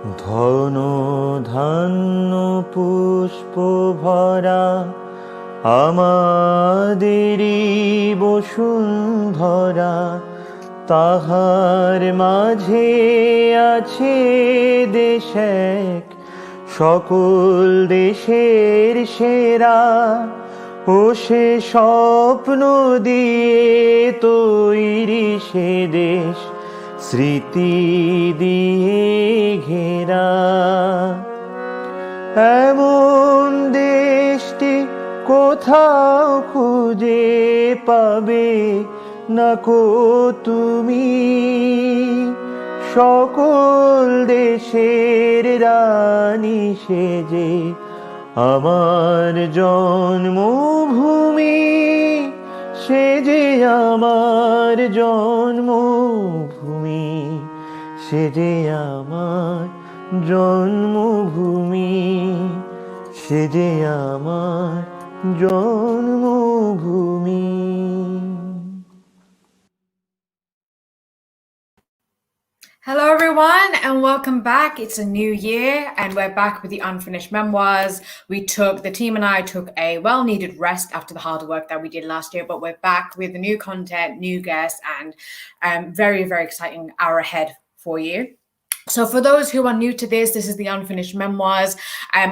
ধন ধান্য পুষ্প ভরা আমাদেরই বসুন্ধরা, তাহার মাঝে আছে দেশ এক, সকল দেশের সেরা। ও সে স্বপ্ন দিয়ে তৈরি সে দেশ, স্মৃতি দিয়ে ঘেরা। এমন দেশটি কোথাও খুঁজে পাবে না কো তুমি, সকল দেশের রানী সেজে আমার জন্মভূমি, সে যে আমার জন্মভূমি, সে যে আমার জন্মভূমি, সে যে আমার জন্মভূমি। Hello everyone and welcome back. It's a new year and we're back with the Unfinished Memoirs. The team and I took a well-needed rest after the hard work that we did last year, but we're back with new content, new guests, and very, very exciting hour ahead for you. So for those who are new to this is the Unfinished Memoirs.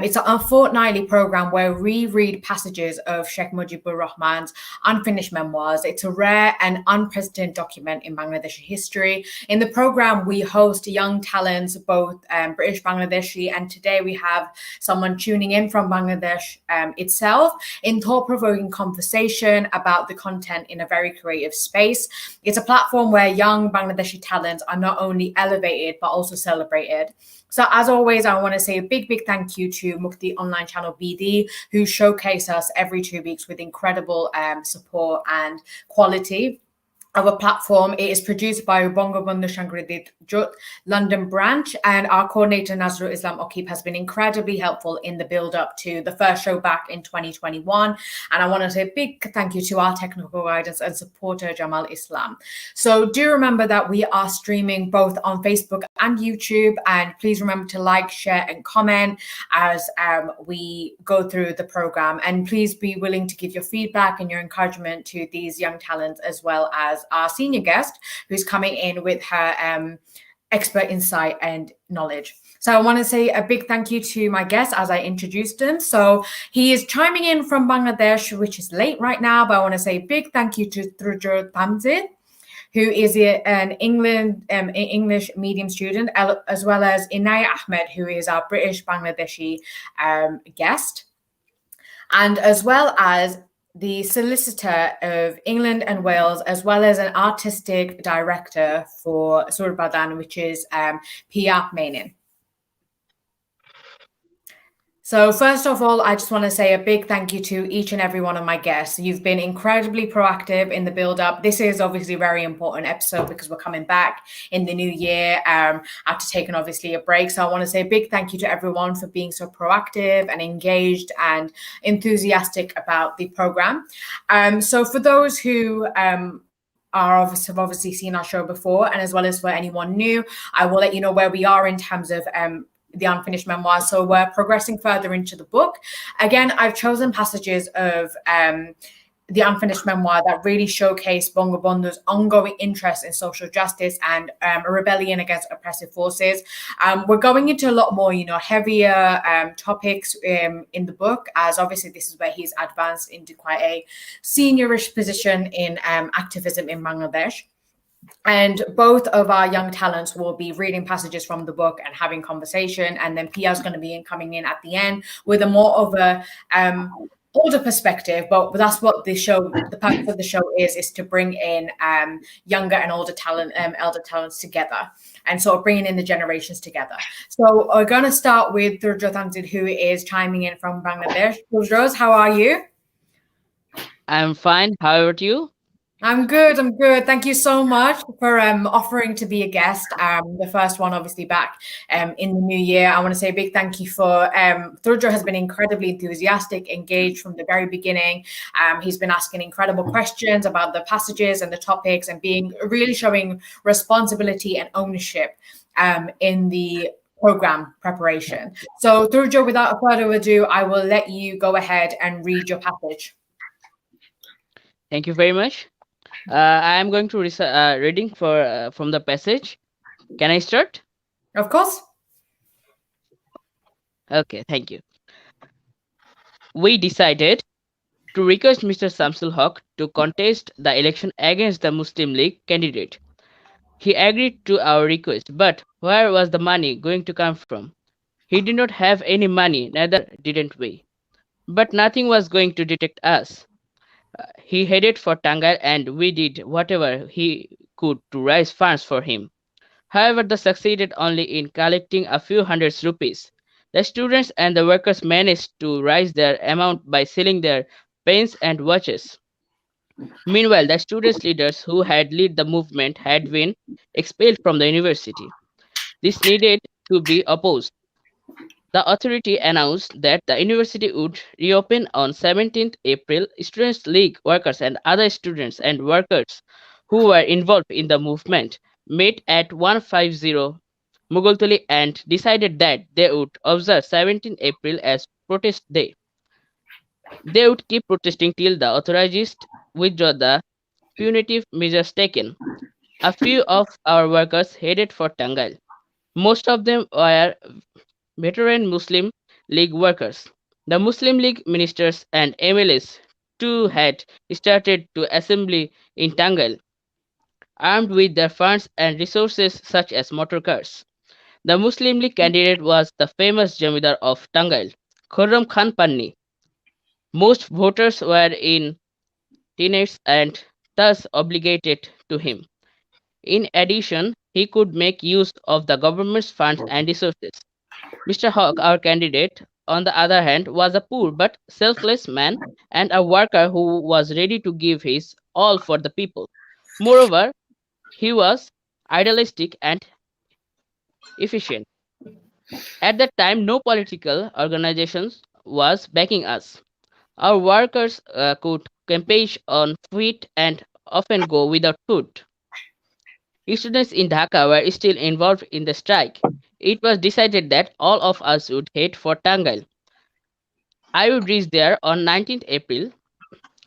It's a fortnightly program where we read passages of Sheikh Mujibur Rahman's unfinished memoirs. It's a rare and unprecedented document in Bangladeshi history. In the program, we host young talents, both British Bangladeshi, and today we have someone tuning in from Bangladesh itself in thought-provoking conversation about the content in a very creative space. It's a platform where young Bangladeshi talents are not only elevated, but also celebrated. So as always, I want to say a big thank you to Mukti online channel BD, who showcase us every 2 weeks with incredible support and quality. Our platform, it is produced by Bongobondhuo Sangskritik Jote London branch, and our coordinator Nazrul Islam Okib has been incredibly helpful in the build up to the first show back in 2021. And I want to say a big thank you to our technical guidance and supporter Jamal Islam. So do remember that we are streaming both on Facebook and YouTube, and please remember to like, share and comment as we go through the program, and please be willing to give your feedback and your encouragement to these young talents, as well as our senior guest who's coming in with her expert insight and knowledge. So I want to say a big thank you to my guest as I introduced him. So he is chiming in from Bangladesh, which is late right now, but I want to say a big thank you to Trujot Tamzid, who is an English medium student, as well as Inaya Ahmed, who is our British Bangladeshi guest, and as well as the solicitor of England and Wales, as well as an artistic director for Surbadan, which is Pia Menin. So first of all, I just want to say a big thank you to each and every one of my guests. You've been incredibly proactive in the build-up. This is obviously a very important episode because we're coming back in the new year after taking obviously a break. So I want to say a big thank you to everyone for being so proactive and engaged and enthusiastic about the program. So for those who have obviously seen our show before, and as well as for anyone new, I will let you know where we are in terms of the unfinished memoir. So we're progressing further into the book. Again, I've chosen passages of the unfinished memoir that really showcase Bongobondhuo's ongoing interest in social justice and a rebellion against oppressive forces. We're going into a lot more, heavier topics in the book, as obviously this is where he's advanced into quite a seniorish position in activism in Bangladesh. And both of our young talents will be reading passages from the book and having conversation. And then Pia's going to be coming in at the end with a more of a older perspective. But that's what the purpose of the show is to bring in younger and older elder talents together, and sort of bringing in the generations together. So we're going to start with Durjot Tamzid, who is chiming in from Bangladesh. Durjot, how are you? I'm fine. How about you? I'm good. Thank you so much for offering to be a guest. The first one, obviously, back in the new year. I want to say a big thank you for Thurjo has been incredibly enthusiastic, engaged from the very beginning. He's been asking incredible questions about the passages and the topics, and really showing responsibility and ownership in the program preparation. So, Durjo, without further ado, I will let you go ahead and read your passage. Thank you very much. I am going to reading for from the passage. Can I start? Of course. Okay, thank you. We decided to request Mr. Samsul Haq to contest the election against the Muslim League candidate. He agreed to our request, but where was the money going to come from? He did not have any money, neither didn't we. But nothing was going to detect us. He headed for Tangal and we did whatever he could to raise funds for him. However, they succeeded only in collecting a few hundred rupees. The students and the workers managed to raise their amount by selling their pens and watches. Meanwhile, the students' leaders who had led the movement had been expelled from the university. This needed to be opposed. The authority announced that the university would reopen on 17th April. Students' League workers and other students and workers who were involved in the movement met at 150 Mughaltuli and decided that they would observe 17th April as protest day. They would keep protesting till the authorities withdraw the punitive measures taken. A few of our workers headed for Tangal. Most of them were veteran Muslim League workers. The Muslim League ministers and MLAs too had started to assemble in Tangal, armed with their funds and resources such as motor cars. The Muslim League candidate was the famous Jamidar of Tangal, Khurram Khan Panni. Most voters were in teenagers and thus obligated to him. In addition, he could make use of the government's funds and resources. Mr. Hawke, our candidate, on the other hand, was a poor but selfless man and a worker who was ready to give his all for the people. Moreover, he was idealistic and efficient. At that time, no political organizations was backing us. Our workers could campaign on wheat and often go without food. Students in Dhaka were still involved in the strike. It was decided that all of us would head for Tangal. I would reach there on 19th April.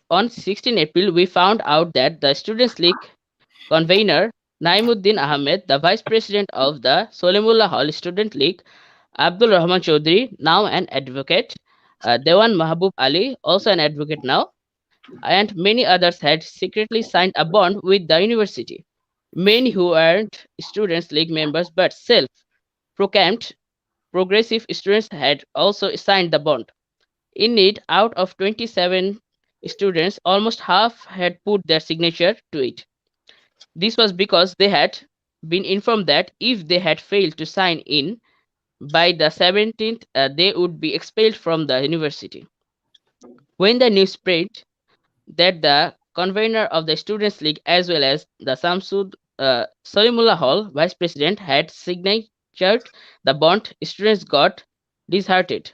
On 16th April, we found out that the Students' League convener, Naimuddin Ahmed, the vice president of the Solimullah Hall Student League, Abdul Rahman Chaudhry, now an advocate, Dewan Mahbub Ali, also an advocate now, and many others had secretly signed a bond with the university. Many who weren't Students' League members but self proclaimed progressive students had also signed the bond. In it, out of 27 students, almost half had put their signature to it. This was because they had been informed that if they had failed to sign in by the 17th, they would be expelled from the university. When the news spread that the convener of the Students' League as well as the Samsud Salimullah Hall vice president had signatured the bond, students got disheartened.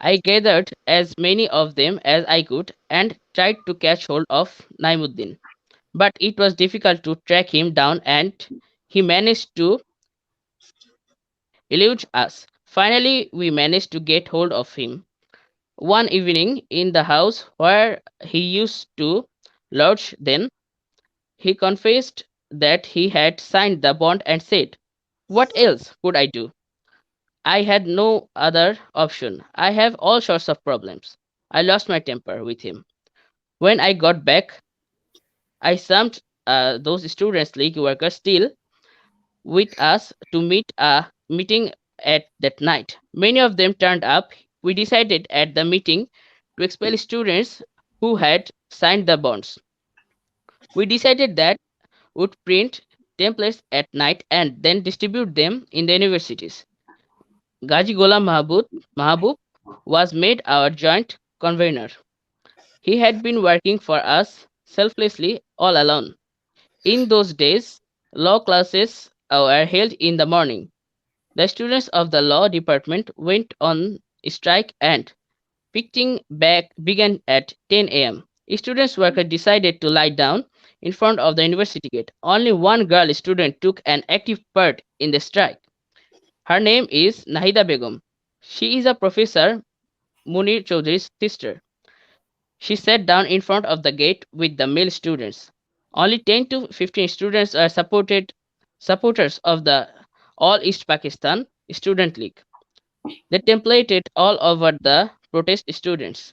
I gathered as many of them as I could and tried to catch hold of Naimuddin. But it was difficult to track him down and he managed to elude us. Finally, we managed to get hold of him. One evening in the house where he used to lodge then, he confessed that he had signed the bond and said, "What else could I do? I had no other option. I have all sorts of problems." I lost my temper with him. When I got back, I summoned those students' league workers still with us to meet a meeting at that night. Many of them turned up. We decided at the meeting to expel students who had signed the bonds. We decided that would print templates at night and then distribute them in the universities. Gaji Ghulam Mahabub was made our joint convener. He had been working for us selflessly all alone. In those days, law classes were held in the morning. The students of the law department went on strike and picketing back began at 10 a.m. Students workers decided to lie down in front of the university gate. Only one girl student took an active part in the strike. Her name is Nahida Begum. She is a Professor Munir Chaudhry's sister. She sat down in front of the gate with the male students. Only 10 to 15 students are supporters of the All East Pakistan Student League. They templated all over the protest students.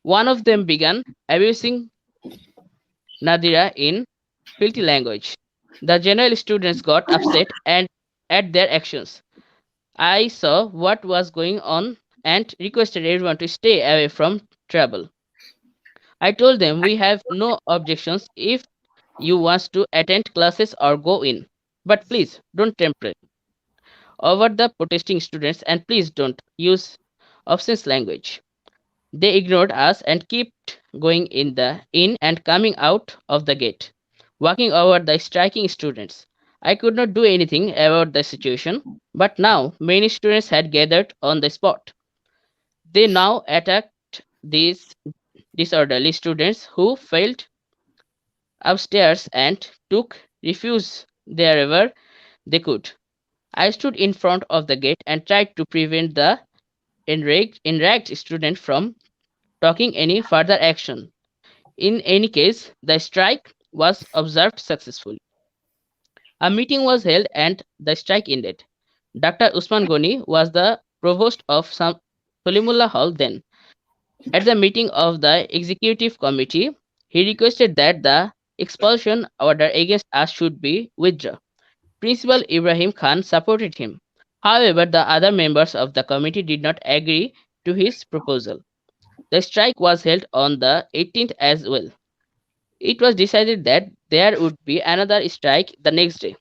One of them began abusing Nadira in filthy language. The general students got upset and at their actions. I saw what was going on and requested everyone to stay away from trouble. I told them we have no objections if you want to attend classes or go in. But please don't trample over the protesting students and please don't use obscene language. They ignored us and kept going in and coming out of the gate, walking over the striking students. I could not do anything about the situation, but now many students had gathered on the spot. They now attacked these disorderly students who failed upstairs and took refuge wherever they could. I stood in front of the gate and tried to prevent the enraged student from taking any further action. In any case, the strike was observed successfully. A meeting was held and the strike ended. Dr. Usman Goni was the provost of Salimullah Hall then. At the meeting of the executive committee, he requested that the expulsion order against us should be withdrawn. Principal Ibrahim Khan supported him. However, the other members of the committee did not agree to his proposal. The strike was held on the 18th as well. It was decided that there would be another strike the next day.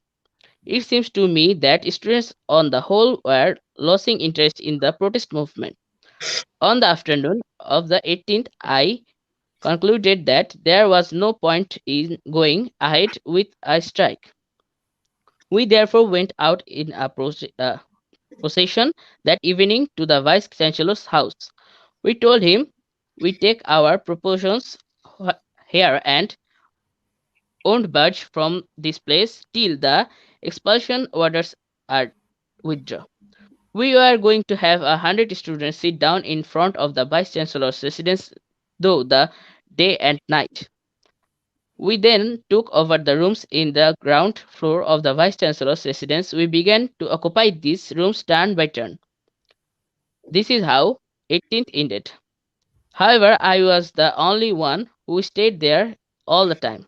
It seems to me that students on the whole were losing interest in the protest movement. On the afternoon of the 18th, I concluded that there was no point in going ahead with a strike. We therefore went out in a procession that evening to the Vice Chancellor's house. We told him we take our propositions here and won't budge from this place till the expulsion orders are withdrawn. We were going to have 100 students sit down in front of the Vice Chancellor's residence through the day and night. We then took over the rooms in the ground floor of the Vice Chancellor's residence. We began to occupy these rooms turn by turn. This is how 18th ended. However, I was the only one who stayed there all the time.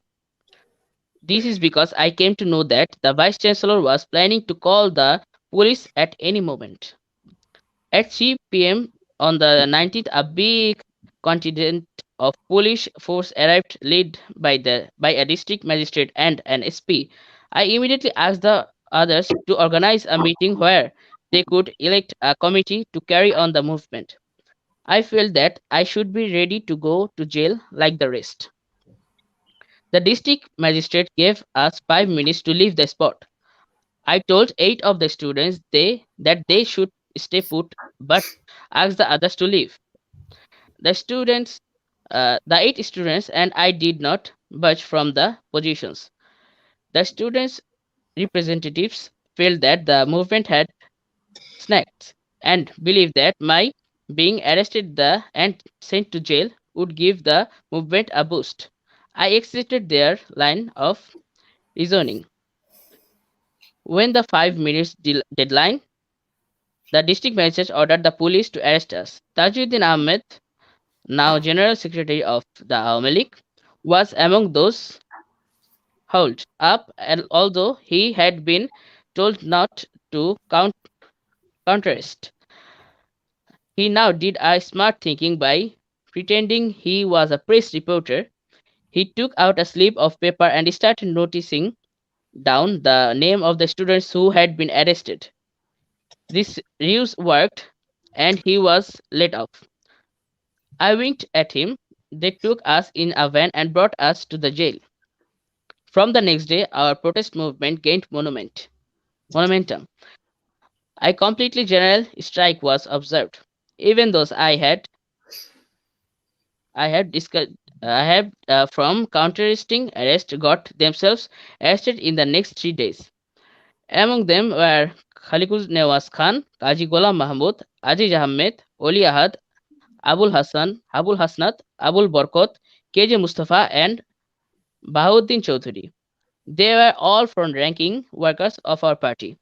This is because I came to know that the Vice Chancellor was planning to call the police at any moment. At 3 p.m. on the 19th, a big contingent of police force arrived, led by a district magistrate and an SP. I immediately asked the others to organize a meeting where they could elect a committee to carry on the movement. I felt that I should be ready to go to jail like the rest. The district magistrate gave us 5 minutes to leave the spot. I told 8 of the students that they should stay put, but asked the others to leave. The students, the 8 students, and I did not budge from the positions. The students' representatives felt that the movement had snagged and believed that my being arrested and sent to jail would give the movement a boost. I accepted their line of reasoning. When the 5 minutes deadline, the district magistrate ordered the police to arrest us. Tajuddin Ahmed, now General Secretary of the Awami League, was among those hauled up, and although he had been told not to counterest, he now did a smart thinking by pretending he was a press reporter. He took out a slip of paper and started noticing down the name of the students who had been arrested. This ruse worked, and he was let off. I winked at him. They took us in a van and brought us to the jail. From the next day, our protest movement gained momentum. A completely general strike was observed. Even those I had discussed, I have from counteresting arrest got themselves arrested in the next 3 days. Among them were Khalikus Nawaz Khan, Kaji Ghulam Mahmud, Aziz Ahmed, Oli Ahad, Abul Hassan, Abul Hasnat, Abul Barkot, KJ Mustafa, and Bahauddin Chowdhury. They were all front-ranking workers of our party.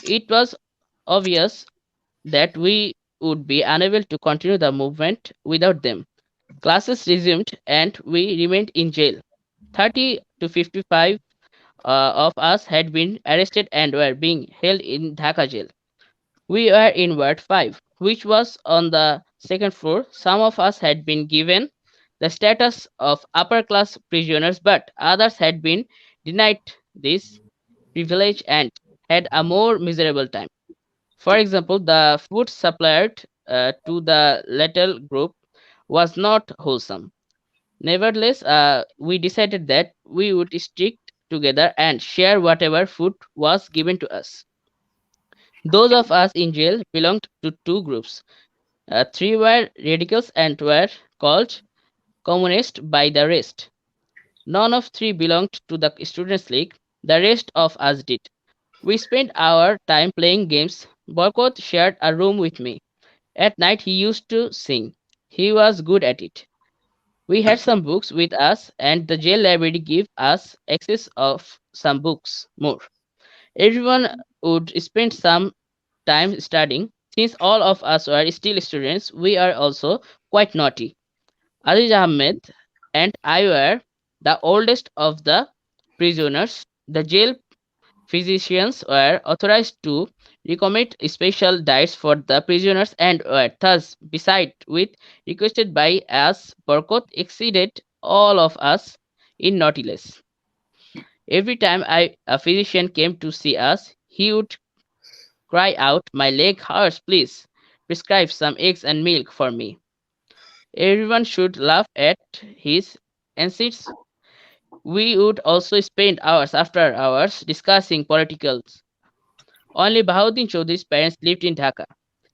It was obvious that we would be unable to continue the movement without them. Classes resumed and we remained in jail. 30 to 55 of us had been arrested and were being held in Dhaka jail. We were in Ward 5, which was on the second floor. Some of us had been given the status of upper class prisoners, but others had been denied this privilege and had a more miserable time. For example, the food supplied to the latter group was not wholesome. Nevertheless, we decided that we would stick together and share whatever food was given to us. Those of us in jail belonged to two groups. Three were radicals and were called communists by the rest. None of three belonged to the Students' League. The rest of us did. We spent our time playing games. Barkot shared a room with me. At night, he used to sing. He was good at it. We had some books with us, and the jail library gave us access of some books more. Everyone would spend some time studying. Since all of us were still students, we are also quite naughty. Aziz Ahmed and I were the oldest of the prisoners. The jail physicians were authorized to recommend special diets for the prisoners and were thus, beside with requested by us, Barkot exceeded all of us in naughtiness. Every time a physician came to see us, he would cry out, "My leg hurts, please prescribe some eggs and milk for me." Everyone should laugh at his antics. We would also spend hours after hours discussing politicals. Only Bahauddin Chaudhry's parents lived in Dhaka.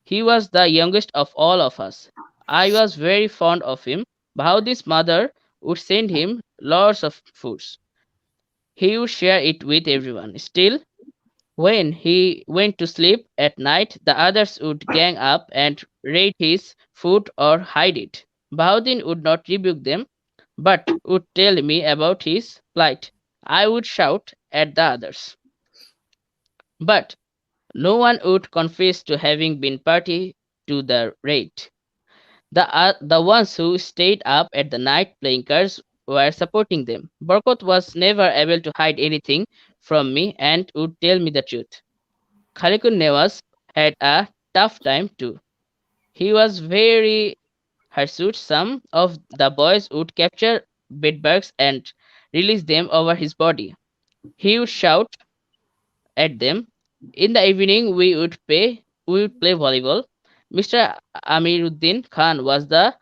He was the youngest of all of us. I was very fond of him. Bahauddin's mother would send him lots of foods. He would share it with everyone. Still, when he went to sleep at night, the others would gang up and raid his food or hide it. Bahauddin would not rebuke them, but would tell me about his plight. I would shout at the others. But no one would confess to having been party to the raid. The ones who stayed up at the night playing cards were supporting them. Barkot was never able to hide anything from me and would tell me the truth. Khalikun Newas had a tough time too. He was very hirsute. Some of the boys would capture bedbugs and release them over his body. He would shout at them. In the evening, we would play volleyball. Mr. Amiruddin Khan was the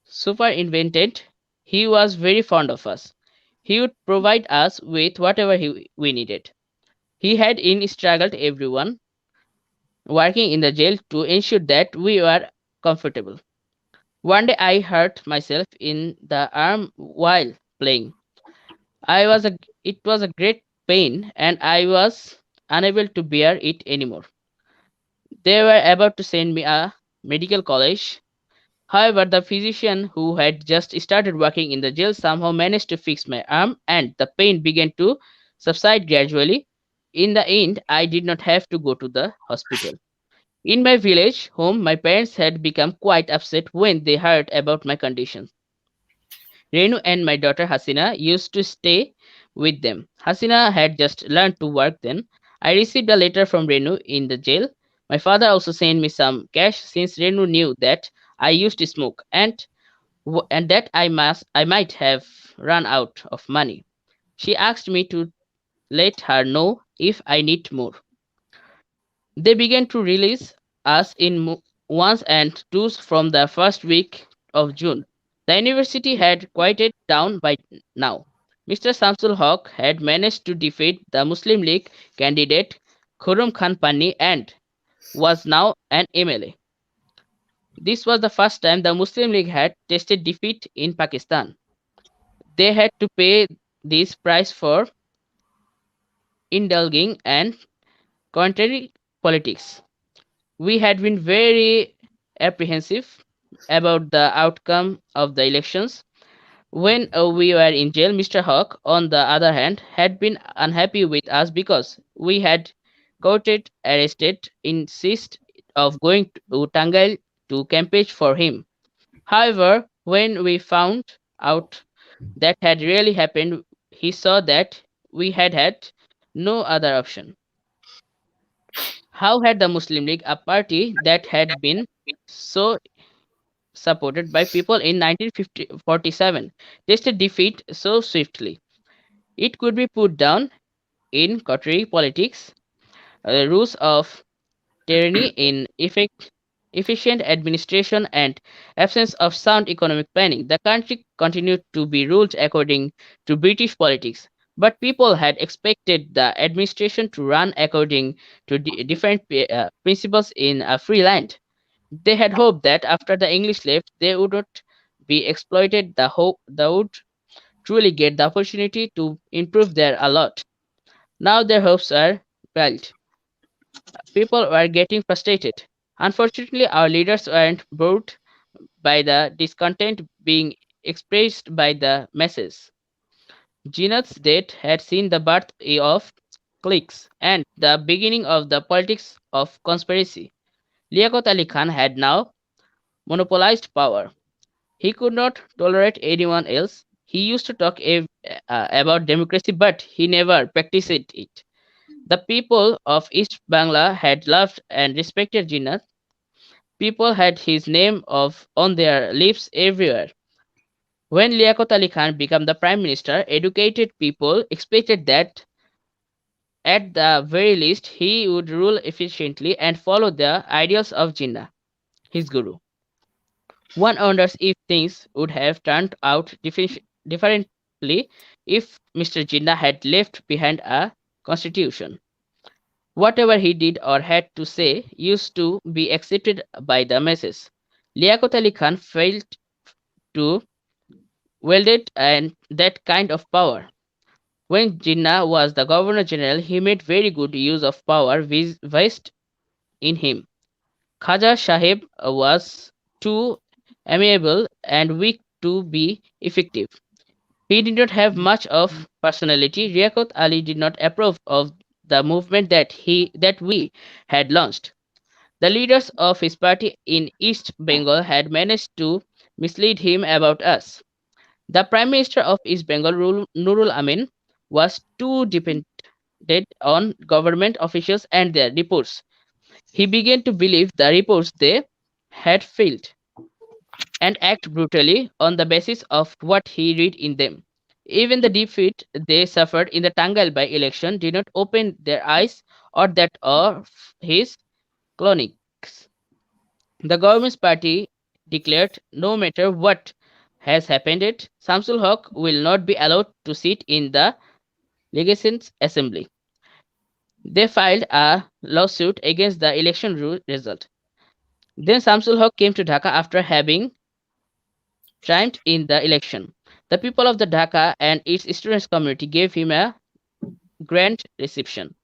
superintendent. He was very fond of us. He would provide us with whatever we needed. He had instructed everyone working in the jail to ensure that we were comfortable. One day I hurt myself in the arm while playing. It was a great pain and I was unable to bear it anymore. They were about to send me a medical college. However, the physician who had just started working in the jail somehow managed to fix my arm and the pain began to subside gradually. In the end, I did not have to go to the hospital. In my village home, my parents had become quite upset when they heard about my condition. Renu and my daughter Hasina used to stay with them. Hasina had just learned to work then. I received a letter from Renu in the jail. My father also sent me some cash since Renu knew that I used to smoke and that I might have run out of money. She asked me to let her know if I need more. They began to release us in ones and twos from the first week of June. The university had quieted down by now. Mr. Samsul Haq had managed to defeat the Muslim League candidate Khurram Khan Panni and was now an MLA. This was the first time the Muslim League had tasted defeat in Pakistan. They had to pay this price for indulging and contrary politics. We had been very apprehensive about the outcome of the elections. When we were in jail, Mr. Hawk, on the other hand, had been unhappy with us because we had courted, arrested, insist of going to Tangal to campaign for him. However, when we found out that had really happened, he saw that we had had no other option. How had the Muslim League, a party that had been so supported by people in 1947, tasted defeat so swiftly? It could be put down in Qatari politics, rules of tyranny in effect, efficient administration, and absence of sound economic planning. The country continued to be ruled according to British politics, but people had expected the administration to run according to different principles in a free land. They had hoped that after the English left, they would not be exploited. They would truly get the opportunity to improve their a lot. Now their hopes are wild. People were getting frustrated. Unfortunately, our leaders weren't bored by the discontent being expressed by the masses. Jinnah's death had seen the birth of cliques and the beginning of the politics of conspiracy. Liaquat Ali Khan had now monopolized power. He could not tolerate anyone else. He used to talk about democracy, but he never practiced it. The people of East Bangla had loved and respected Jinnah. People had his name on their lips everywhere. When Liaquat Ali Khan became the prime minister, educated people expected that at the very least he would rule efficiently and follow the ideals of Jinnah, his guru. One wonders if things would have turned out differently if Mr. Jinnah had left behind a constitution. Whatever he did or had to say used to be accepted by the masses. Liaquat Ali Khan failed to wield it and that kind of power. When Jinnah was the Governor General, he made very good use of power vested in him. Khaja Sahib was too amiable and weak to be effective. He did not have much of personality. Liaquat Ali did not approve of the movement that we had launched. The leaders of his party in East Bengal had managed to mislead him about us. The Prime Minister of East Bengal, Nurul Amin, was too dependent on government officials and their reports. He began to believe the reports they had failed and act brutally on the basis of what he read in them. Even the defeat they suffered in the Tangal by election did not open their eyes or that of his clonics. The government's party declared no matter what has happened, Samsul Haq will not be allowed to sit in the Legislative Assembly. They filed a lawsuit against the election result. Then Samsul Haq came to Dhaka after having triumphed in the election. The people of the Dhaka and its students community gave him a grand reception.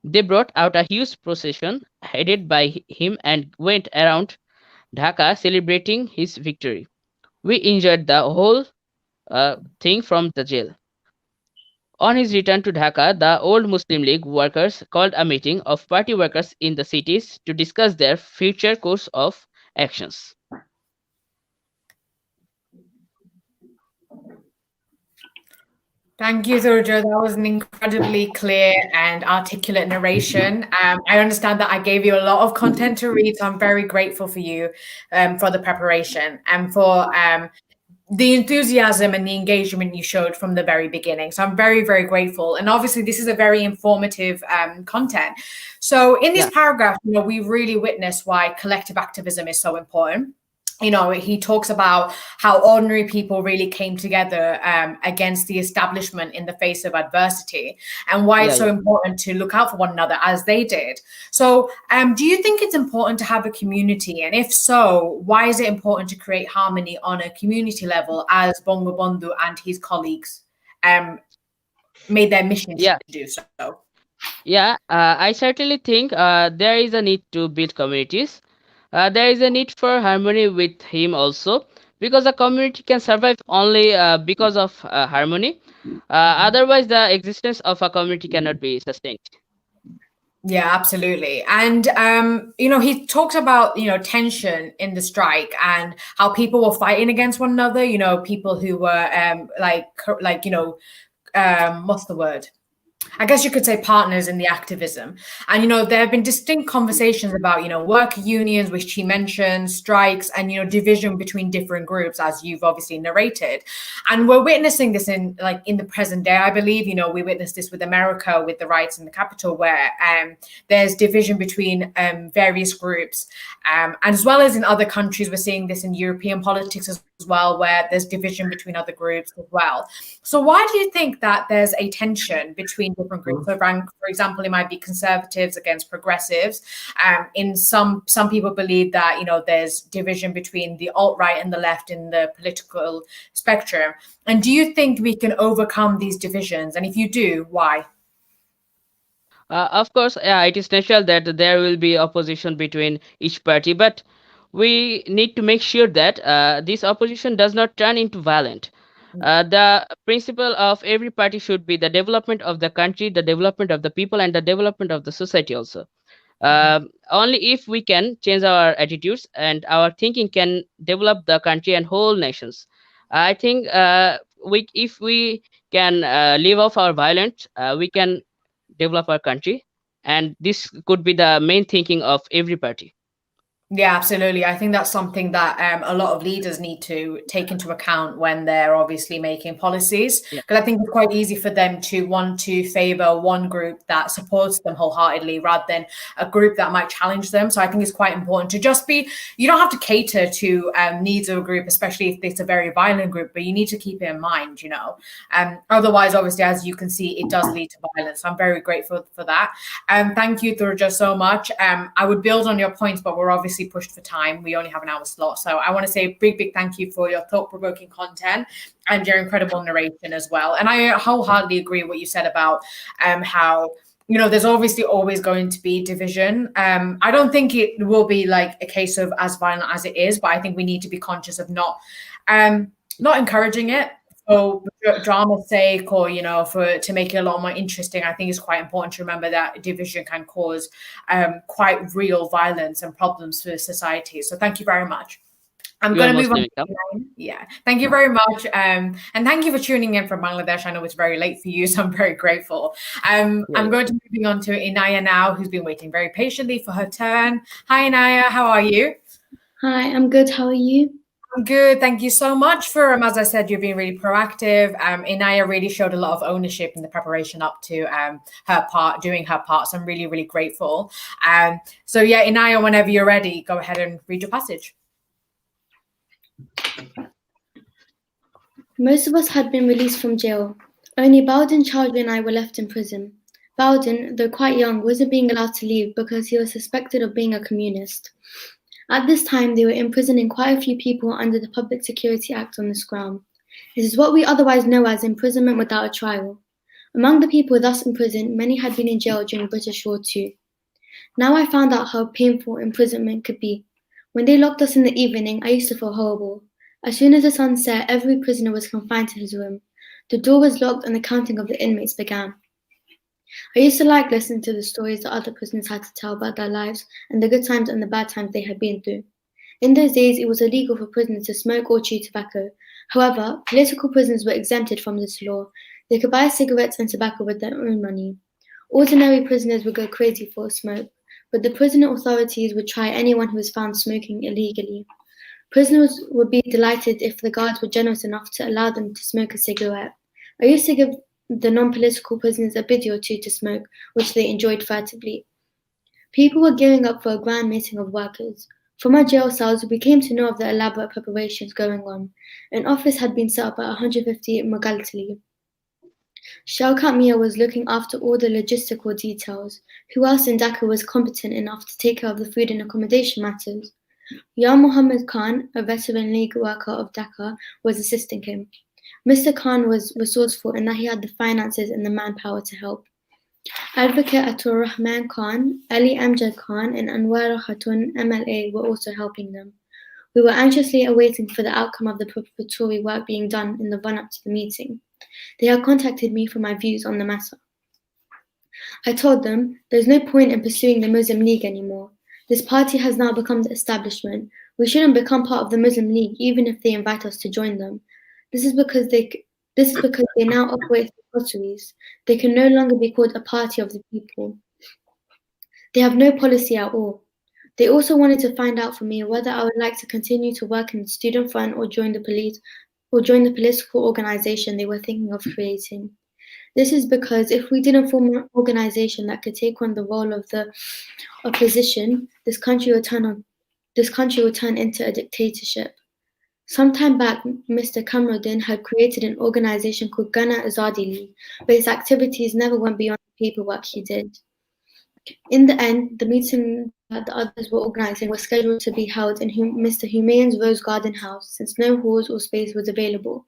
They brought out a huge procession headed by him and went around Dhaka celebrating his victory. We enjoyed the whole thing from the jail. On his return to Dhaka, the old Muslim League workers called a meeting of party workers in the cities to discuss their future course of actions. Thank you, Surjo. That was an incredibly clear and articulate narration. I understand that I gave you a lot of content to read, so I'm very grateful for you for the preparation and for the enthusiasm and the engagement you showed from the very beginning. So I'm very, very grateful. And obviously, this is a very informative content. So in this paragraph, we really witness why collective activism is so important. He talks about how ordinary people really came together against the establishment in the face of adversity, and why it's so important to look out for one another as they did. So do you think it's important to have a community? And if so, why is it important to create harmony on a community level as Bongobondhuo and his colleagues made their mission to do so? Yeah, I certainly think there is a need to build communities. There is a need for harmony with him also, because a community can survive only because of harmony. Otherwise, the existence of a community cannot be sustained. Yeah, absolutely. And he talks about, tension in the strike and how people were fighting against one another, people who were what's the word? I guess you could say partners in the activism. And, there have been distinct conversations about, worker unions, which he mentioned, strikes, and, division between different groups, as you've obviously narrated. And we're witnessing this in the present day, I believe. We witnessed this with America, with the riots in the Capitol, where there's division between various groups. And as well as in other countries, we're seeing this in European politics as well, where there's division between other groups as well. So why do you think that there's a tension between different groups? So, for example, it might be conservatives against progressives. In some people believe that there's division between the alt-right and the left in the political spectrum. And do you think we can overcome these divisions? And if you do, why? Of course, yeah, it is natural that there will be opposition between each party, but we need to make sure that this opposition does not turn into violent. The principle of every party should be the development of the country, the development of the people, and the development of the society also. Only if we can change our attitudes and our thinking can develop the country and whole nations. I think if we can leave off our violence, we can develop our country, and this could be the main thinking of every party. Yeah, absolutely. I think that's something that a lot of leaders need to take into account when they're obviously making policies. Yeah. Because I think it's quite easy for them to want to favor one group that supports them wholeheartedly rather than a group that might challenge them. So I think it's quite important to just you don't have to cater to needs of a group, especially if it's a very violent group, but you need to keep it in mind, Otherwise, obviously, as you can see, it does lead to violence. So I'm very grateful for that. Thank you, Thurja, so much. I would build on your points, but we're obviously pushed for time. We only have an hour slot. So I want to say a big thank you for your thought-provoking content and your incredible narration as well. And I wholeheartedly agree with what you said about how there's obviously always going to be division. I don't think it will be like a case of as violent as it is, but I think we need to be conscious of not encouraging it for drama's sake, or to make it a lot more interesting. I think it's quite important to remember that division can cause quite real violence and problems for society. So thank you very much. I'm going to move on. Yeah, thank you very much. And thank you for tuning in from Bangladesh. I know it's very late for you, so I'm very grateful. I'm going to be moving on to Inaya now, who's been waiting very patiently for her turn. Hi, Inaya. How are you? Hi, I'm good. How are you? I'm good. Thank you so much for, as I said, you're being really proactive. Inaya really showed a lot of ownership in the preparation up to doing her part. So I'm really, really grateful. So yeah, Inaya, whenever you're ready, go ahead and read your passage. Most of us had been released from jail. Only Bowden, Chowdhury and I were left in prison. Bowden, though quite young, wasn't being allowed to leave because he was suspected of being a communist. At this time, they were imprisoning quite a few people under the Public Security Act on this ground. This is what we otherwise know as imprisonment without a trial. Among the people thus imprisoned, many had been in jail during British Rule too. Now I found out how painful imprisonment could be. When they locked us in the evening, I used to feel horrible. As soon as the sun set, every prisoner was confined to his room. The door was locked and the counting of the inmates began. I used to like listening to the stories that other prisoners had to tell about their lives and the good times and the bad times they had been through. In those days, it was illegal for prisoners to smoke or chew tobacco. However, political prisoners were exempted from this law. They could buy cigarettes and tobacco with their own money. Ordinary prisoners would go crazy for a smoke, but the prison authorities would try anyone who was found smoking illegally. Prisoners would be delighted if the guards were generous enough to allow them to smoke a cigarette. I used to give the non-political prisoners a biddy or two to smoke, which they enjoyed furtively. People were gearing up for a grand meeting of workers. From our jail cells, we came to know of the elaborate preparations going on. An office had been set up at 150 Mughal. Shaukat Mia was looking after all the logistical details. Who else in Dhaka was competent enough to take care of the food and accommodation matters? Yar Muhammad Khan, a veteran league worker of Dhaka, was assisting him. Mr. Khan was resourceful in that he had the finances and the manpower to help. Advocate Atur Rahman Khan, Ali Amjad Khan, and Anwar Khatun MLA were also helping them. We were anxiously awaiting for the outcome of the preparatory work being done in the run-up to the meeting. They had contacted me for my views on the matter. I told them there's no point in pursuing the Muslim League anymore. This party has now become the establishment. We shouldn't become part of the Muslim League even if they invite us to join them. This is because they now operate through coteries. They can no longer be called a party of the people. They have no policy at all. They also wanted to find out from me whether I would like to continue to work in the student front or join the political organization they were thinking of creating. This is because if we didn't form an organization that could take on the role of the opposition, this country would turn into a dictatorship. Sometime back, Mr. Kamruddin had created an organization called Ghana Azadi League, but his activities never went beyond the paperwork he did. In the end, the meeting that the others were organizing was scheduled to be held in Mr. Humayun's Rose Garden house, since no halls or space was available.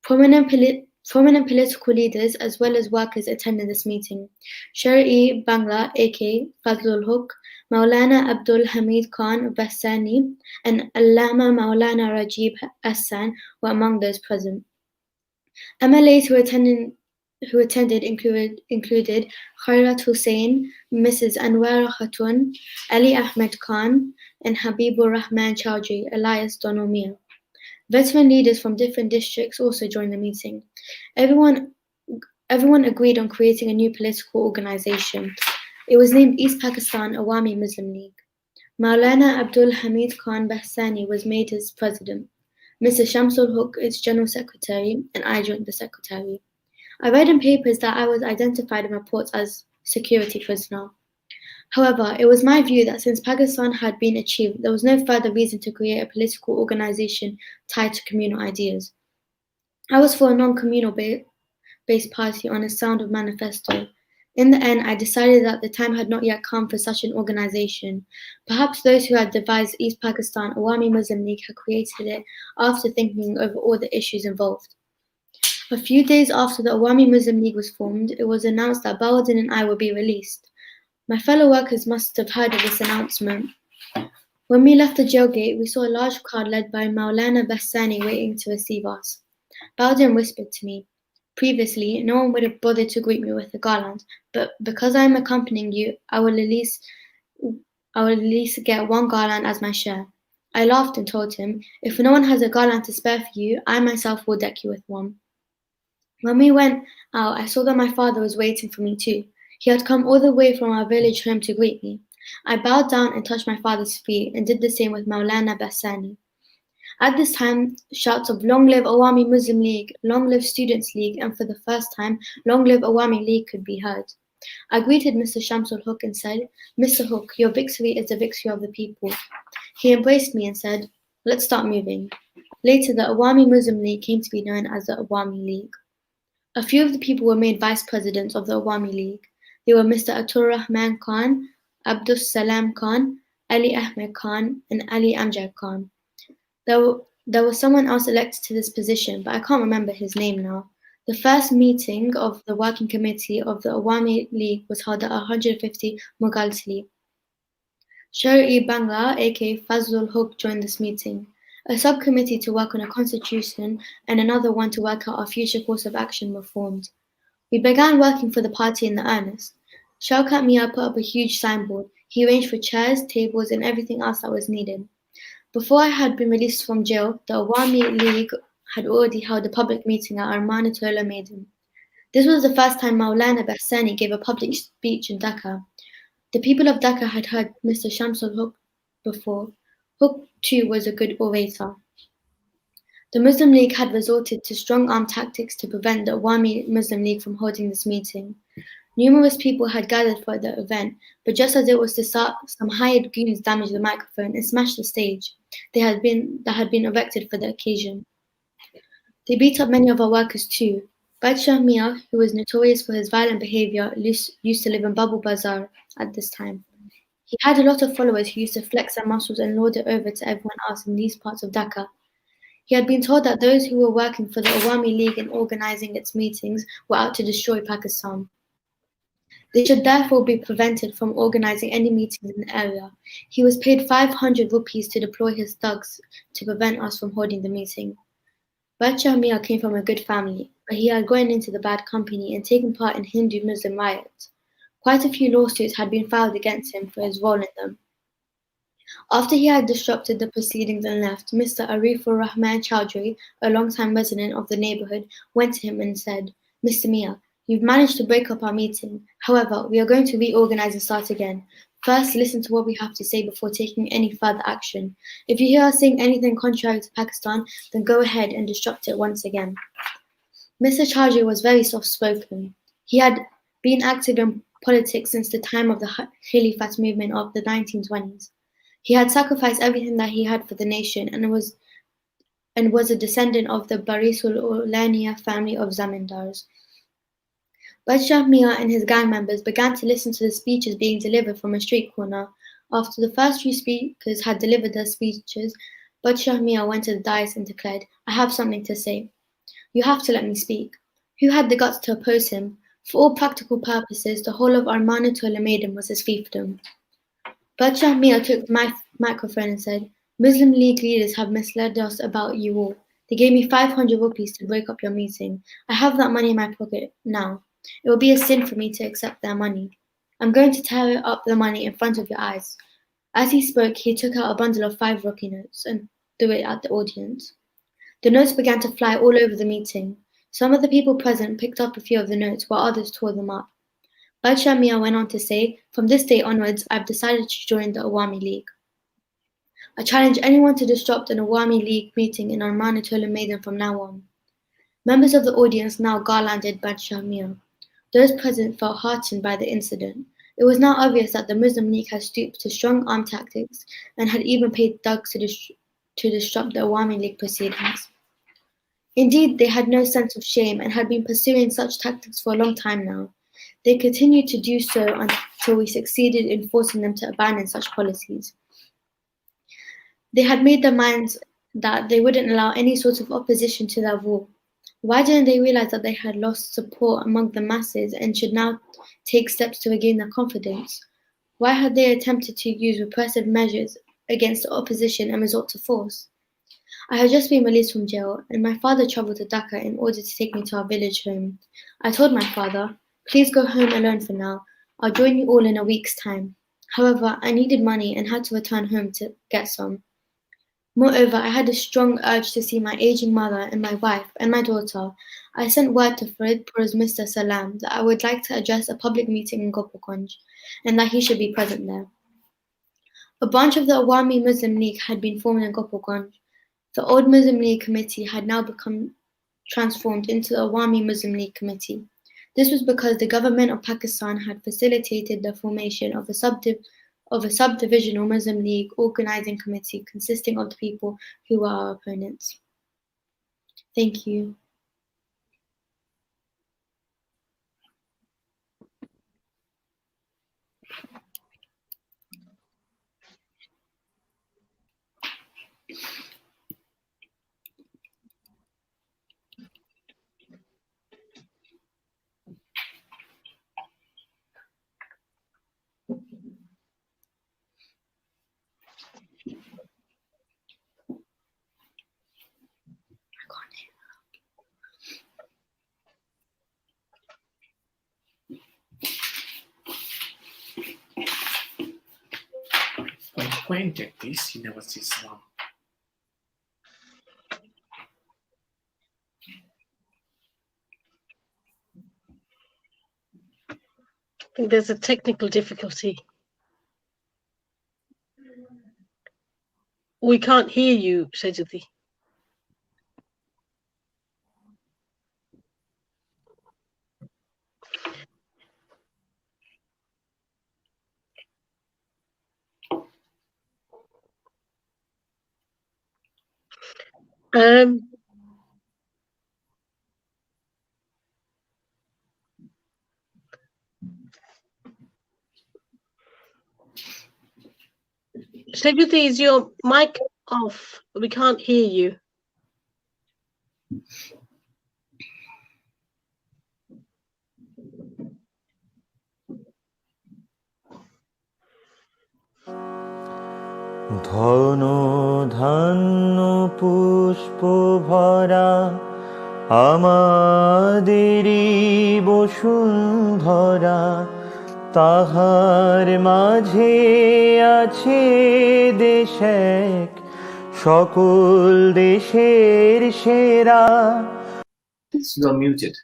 Prominent political leaders as well as workers attended this meeting. Shari Bangla, aka Fazlul Haq, Maulana Abdul Hamid Khan Bassani, and Allama Maulana Rajib Hassan were among those present. MLAs who attended included Khairat Hussain, Mrs. Anwar Khatun, Ali Ahmed Khan, and Habibur Rahman Chowdhury, alias Donomia. Veteran leaders from different districts also joined the meeting. Everyone agreed on creating a new political organization. It was named East Pakistan Awami Muslim League. Maulana Abdul Hamid Khan Bahsani was made its president. Mr. Shamsul Haq its general secretary, and I joined the secretary. I read in papers that I was identified in reports as security prisoner. However, it was my view that since Pakistan had been achieved, there was no further reason to create a political organization tied to communal ideas. I was for a non-communal based party on a sound manifesto. In the end, I decided that the time had not yet come for such an organization. Perhaps those who had devised East Pakistan Awami Muslim League had created it after thinking over all the issues involved. A few days after the Awami Muslim League was formed, it was announced that Bawuddin and I would be released. My fellow workers must have heard of this announcement. When we left the jail gate, we saw a large crowd led by Maulana Bassani waiting to receive us. Bawuddin whispered to me, "Previously, no one would have bothered to greet me with a garland, but because I am accompanying you, I will at least get one garland as my share." I laughed and told him, "If no one has a garland to spare for you, I myself will deck you with one." When we went out, I saw that my father was waiting for me too. He had come all the way from our village home to greet me. I bowed down and touched my father's feet and did the same with Maulana Bassani. At this time, shouts of "Long live Awami Muslim League, long live Students' League, and for the first time, long live Awami League" could be heard. I greeted Mr. Shamsul Haq and said, "Mr. Haq, your victory is the victory of the people." He embraced me and said, "Let's start moving." Later, the Awami Muslim League came to be known as the Awami League. A few of the people were made vice presidents of the Awami League. They were Mr. Atur Rahman Khan, Abdus Salam Khan, Ali Ahmed Khan, and Ali Amjad Khan. There was someone else elected to this position, but I can't remember his name now. The first meeting of the working committee of the Awami League was held at 150 Mughal. Shari Bangla, aka Fazlul Haq, joined this meeting. A subcommittee to work on a constitution and another one to work out our future course of action were formed. We began working for the party in earnest. Shaukat Mia put up a huge signboard. He arranged for chairs, tables, and everything else that was needed. Before I had been released from jail, the Awami League had already held a public meeting at Armanatola Maidan. This was the first time Maulana Bassani gave a public speech in Dhaka. The people of Dhaka had heard Mr. Shamsul Haq before. Haq too was a good orator. The Muslim League had resorted to strong-arm tactics to prevent the Awami Muslim League from holding this meeting. Numerous people had gathered for the event, but just as it was to start, some hired goons damaged the microphone and smashed the stage that had been erected for the occasion. They beat up many of our workers too. Badshah Mia, who was notorious for his violent behavior, used to live in Babu Bazar at this time. He had a lot of followers who used to flex their muscles and lord it over to everyone else in these parts of Dhaka. He had been told that those who were working for the Awami League and organizing its meetings were out to destroy Pakistan. They should therefore be prevented from organizing any meetings in the area. He was paid 500 rupees to deploy his thugs to prevent us from holding the meeting. Bacha Mia came from a good family, but he had gone into the bad company and taken part in Hindu-Muslim riots. Quite a few lawsuits had been filed against him for his role in them. After he had disrupted the proceedings and left, Mr. Arifur Rahman Chowdhury, a long-time resident of the neighborhood, went to him and said, "Mr. Mia, you've managed to break up our meeting. However, we are going to reorganize and start again. First, listen to what we have to say before taking any further action. If you hear us saying anything contrary to Pakistan, then go ahead and disrupt it once again." Mr. Chowdhury was very soft-spoken. He had been active in politics since the time of the Khilafat movement of the 1920s. He had sacrificed everything that he had for the nation and was a descendant of the Barisul Ulania family of zamindars. Badshah Mia and his gang members began to listen to the speeches being delivered from a street corner. After the first few speakers had delivered their speeches, Badshah Mia went to the dais and declared, "I have something to say. You have to let me speak." Who had the guts to oppose him? For all practical purposes, the whole of Armanatola Maiden was his fiefdom. Badshah Mia took the microphone and said, "Muslim League leaders have misled us about you all. They gave me 500 rupees to break up your meeting. I have that money in my pocket now. It will be a sin for me to accept their money. I'm going to tear up the money in front of your eyes." As he spoke, he took out a bundle of 5 rupee notes and threw it at the audience. The notes began to fly all over the meeting. Some of the people present picked up a few of the notes, while others tore them up. Badshah Mia went on to say, "From this day onwards, I've decided to join the Awami League. I challenge anyone to disrupt an Awami League meeting in Armanatola Maiden from now on." Members of the audience now garlanded Badshah Mia. Those present felt heartened by the incident. It was now obvious that the Muslim League had stooped to strong arm tactics and had even paid thugs to disrupt the Awami League proceedings. Indeed, they had no sense of shame and had been pursuing such tactics for a long time now. They continued to do so until we succeeded in forcing them to abandon such policies. They had made their minds that they wouldn't allow any sort of opposition to their rule. Why didn't they realize that they had lost support among the masses and should now take steps to regain their confidence? Why had they attempted to use repressive measures against the opposition and resort to force? I had just been released from jail, and my father travelled to Dhaka in order to take me to our village home. I told my father, "Please go home alone for now. I'll join you all in a week's time." However, I needed money and had to return home to get some. Moreover, I had a strong urge to see my aging mother and my wife and my daughter. I sent word to Faridpur's Mr. Salam that I would like to address a public meeting in Gopalganj and that he should be present there. A branch of the Awami Muslim League had been formed in Gopalganj. The old Muslim League Committee had now become transformed into the Awami Muslim League Committee. This was because the government of Pakistan had facilitated the formation of a subdivisional Muslim League organizing committee consisting of the people who were our opponents. Thank you. When Quinn did this, he never sees one. I think there's a technical difficulty. We can't hear you, Shajati. Shajati, is your mic off? We can't hear you. ধন ধান্য পুষ্প ভরা আমাদেরই বসুন্ধরা, তাহার মাঝে আছে দেশ এক, সকল দেশের সেরা। You're muted.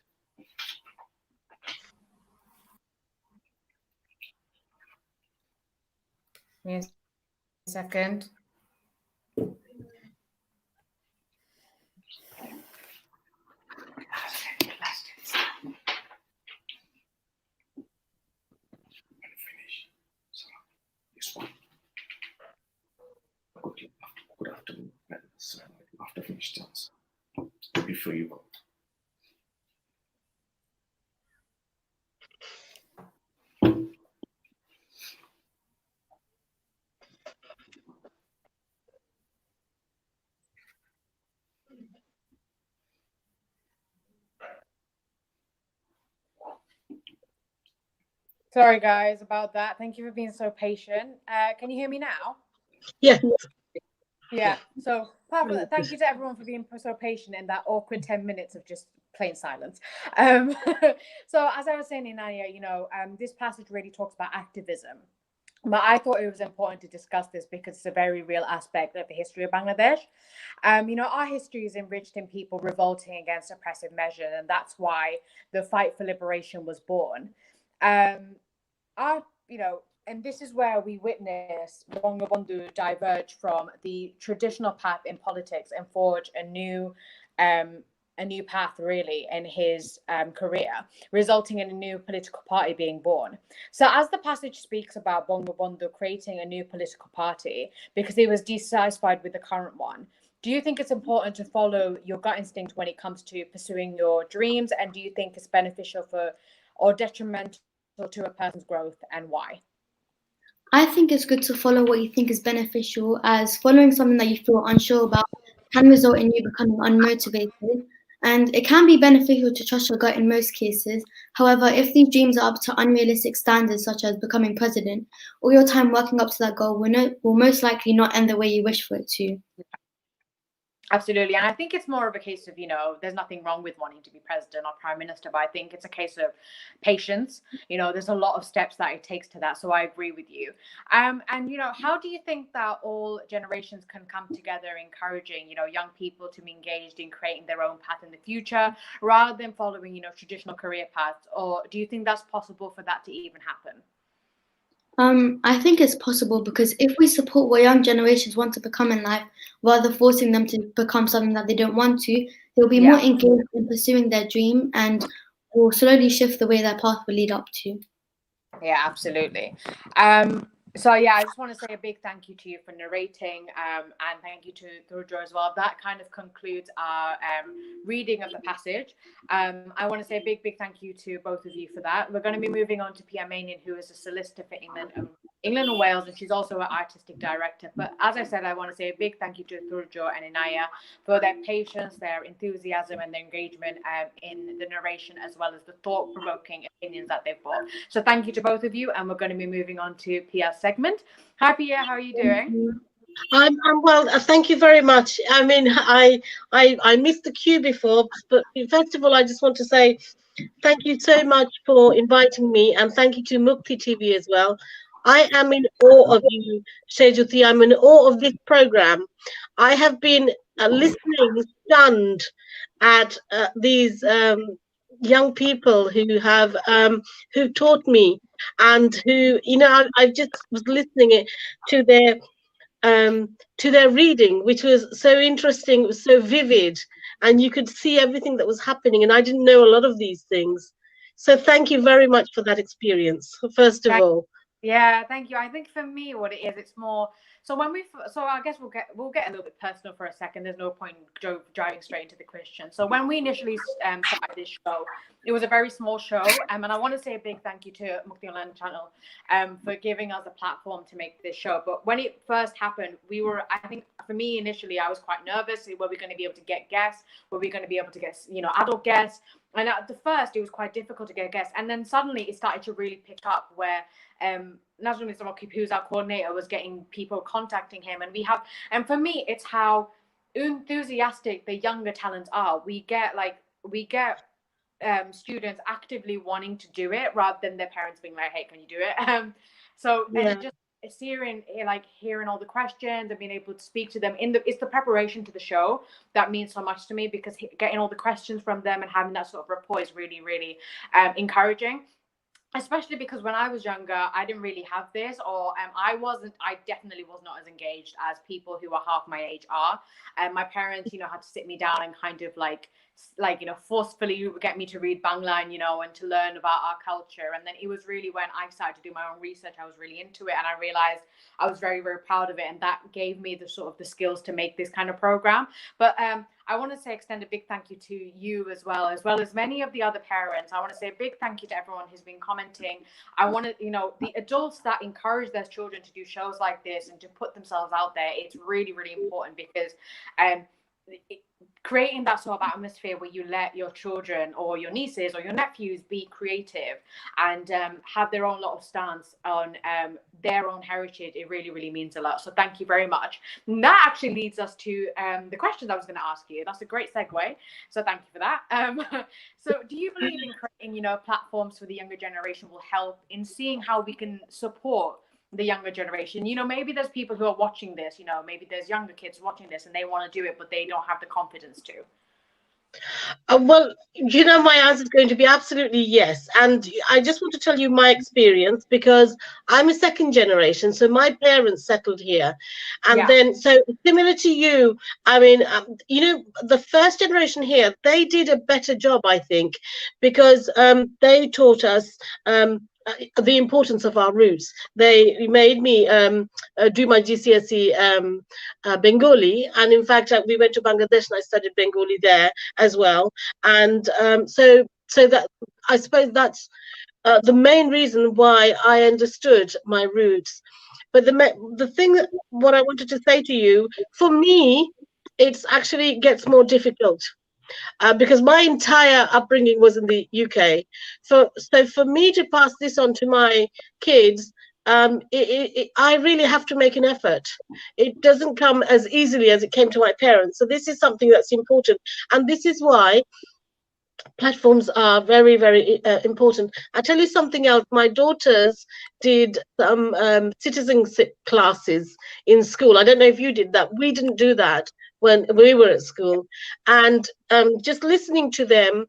Give me a second. This one. Good afternoon. After finished dance. Before you go. Sorry, guys, about that. Thank you for being so patient. Can you hear me now? Yeah. Yeah. So, thank you to everyone for being so patient in that awkward 10 minutes of just plain silence. So, as I was saying, Inaya, this passage really talks about activism. But I thought it was important to discuss this because it's a very real aspect of the history of Bangladesh. Our history is enriched in people revolting against oppressive measures, and that's why the fight for liberation was born. And this is where we witness Bongobondhuo diverge from the traditional path in politics and forge a new path, really, in his career, resulting in a new political party being born. So, as the passage speaks about Bongobondhuo creating a new political party because he was dissatisfied with the current one, do you think it's important to follow your gut instinct when it comes to pursuing your dreams? And do you think it's beneficial or detrimental to a person's growth, and why? I think it's good to follow what you think is beneficial, as following something that you feel unsure about can result in you becoming unmotivated. And it can be beneficial to trust your gut in most cases. However, if these dreams are up to unrealistic standards, such as becoming president, all your time working up to that goal will most likely not end the way you wish for it to. Absolutely. And I think it's more of a case of, there's nothing wrong with wanting to be president or prime minister, but I think it's a case of patience. There's a lot of steps that it takes to that. So I agree with you. And, how do you think that all generations can come together, encouraging, young people to be engaged in creating their own path in the future rather than following, traditional career paths? Or do you think that's possible for that to even happen? I think it's possible because if we support what young generations want to become in life, rather forcing them to become something that they don't want to, they'll be more engaged in pursuing their dream and will slowly shift the way their path will lead up to. Yeah, absolutely. So yeah, I just want to say a big thank you to you for narrating, and thank you to Thurjo as well. That kind of concludes our reading of the passage. I want to say a big thank you to both of you for that. We're going to be moving on to Pia Manian, who is a solicitor for England and Wales, and she's also an artistic director. But as I said, I want to say a big thank you to Thurjo and Inaya for their patience, their enthusiasm, and their engagement in the narration, as well as the thought-provoking opinions that they've brought. So thank you to both of you, and we're going to be moving on to Pia's segment. Hi, Pia, how are you doing? I'm well. Thank you very much. I mean, I missed the queue before, but first of all, I just want to say thank you so much for inviting me, and thank you to Mukti TV as well. I am in awe of you, Sheikh. I'm in awe of this program. I have been listening, stunned at these young people who have who taught me, and who, I just was listening to their reading, which was so interesting. It was so vivid, and you could see everything that was happening, and I didn't know a lot of these things. So thank you very much for that experience, first of all. Yeah, thank you. I think for me, what it is, it's more. So I guess we'll get a little bit personal for a second. There's no point driving straight into the question. So when we initially started this show, it was a very small show, and I want to say a big thank you to Mukti Online Channel for giving us a platform to make this show. But when it first happened, I think for me initially, I was quite nervous. Were we going to be able to get guests? Were we going to be able to get adult guests? And at the first, it was quite difficult to get guests. And then suddenly it started to really pick up where Nazrul Mr. Mukti, who's our coordinator, was getting people contacting him. And for me, it's how enthusiastic the younger talents are. We get students actively wanting to do it rather than their parents being like, hey, can you do it? And just hearing all the questions and being able to speak to them it's the preparation to the show that means so much to me, because getting all the questions from them and having that sort of rapport is really, really encouraging. Especially because when I was younger, I didn't really have this, or I definitely was not as engaged as people who are half my age are. And my parents, had to sit me down and kind of forcefully get me to read Bangla and to learn about our culture. And then it was really when I started to do my own research, I was really into it, and I realized I was very, very proud of it. And that gave me the skills to make this kind of program. But I want to extend a big thank you to you as well as many of the other parents. I want to say a big thank you to everyone who's been commenting. I want to, the adults that encourage their children to do shows like this and to put themselves out there. It's really, really important, because creating that sort of atmosphere where you let your children or your nieces or your nephews be creative and have their own lot of stance on their own heritage, it really, really means a lot. So thank you very much. And that actually leads us to the questions I was going to ask you. That's a great segue. So thank you for that. So do you believe in creating, platforms for the younger generation will help in seeing how we can support the younger generation? Maybe there's people who are watching this, maybe there's younger kids watching this and they want to do it, but they don't have the confidence to. Well, my answer is going to be absolutely yes. And I just want to tell you my experience, because I'm a second generation. So my parents settled here. And then, so similar to you, I mean, the first generation here, they did a better job, I think, because they taught us the importance of our roots. They made me do my GCSE Bengali, and in fact we went to Bangladesh and I studied Bengali there as well. And so that, I suppose that's the main reason why I understood my roots. But the thing that what I wanted to say to you, for me, it's actually gets more difficult. Because my entire upbringing was in the UK. So for me to pass this on to my kids, I really have to make an effort. It doesn't come as easily as it came to my parents. So this is something that's important. And this is why platforms are very, very important. I'll tell you something else. My daughters did some citizenship classes in school. I don't know if you did that. We didn't do that when we were at school. And just listening to them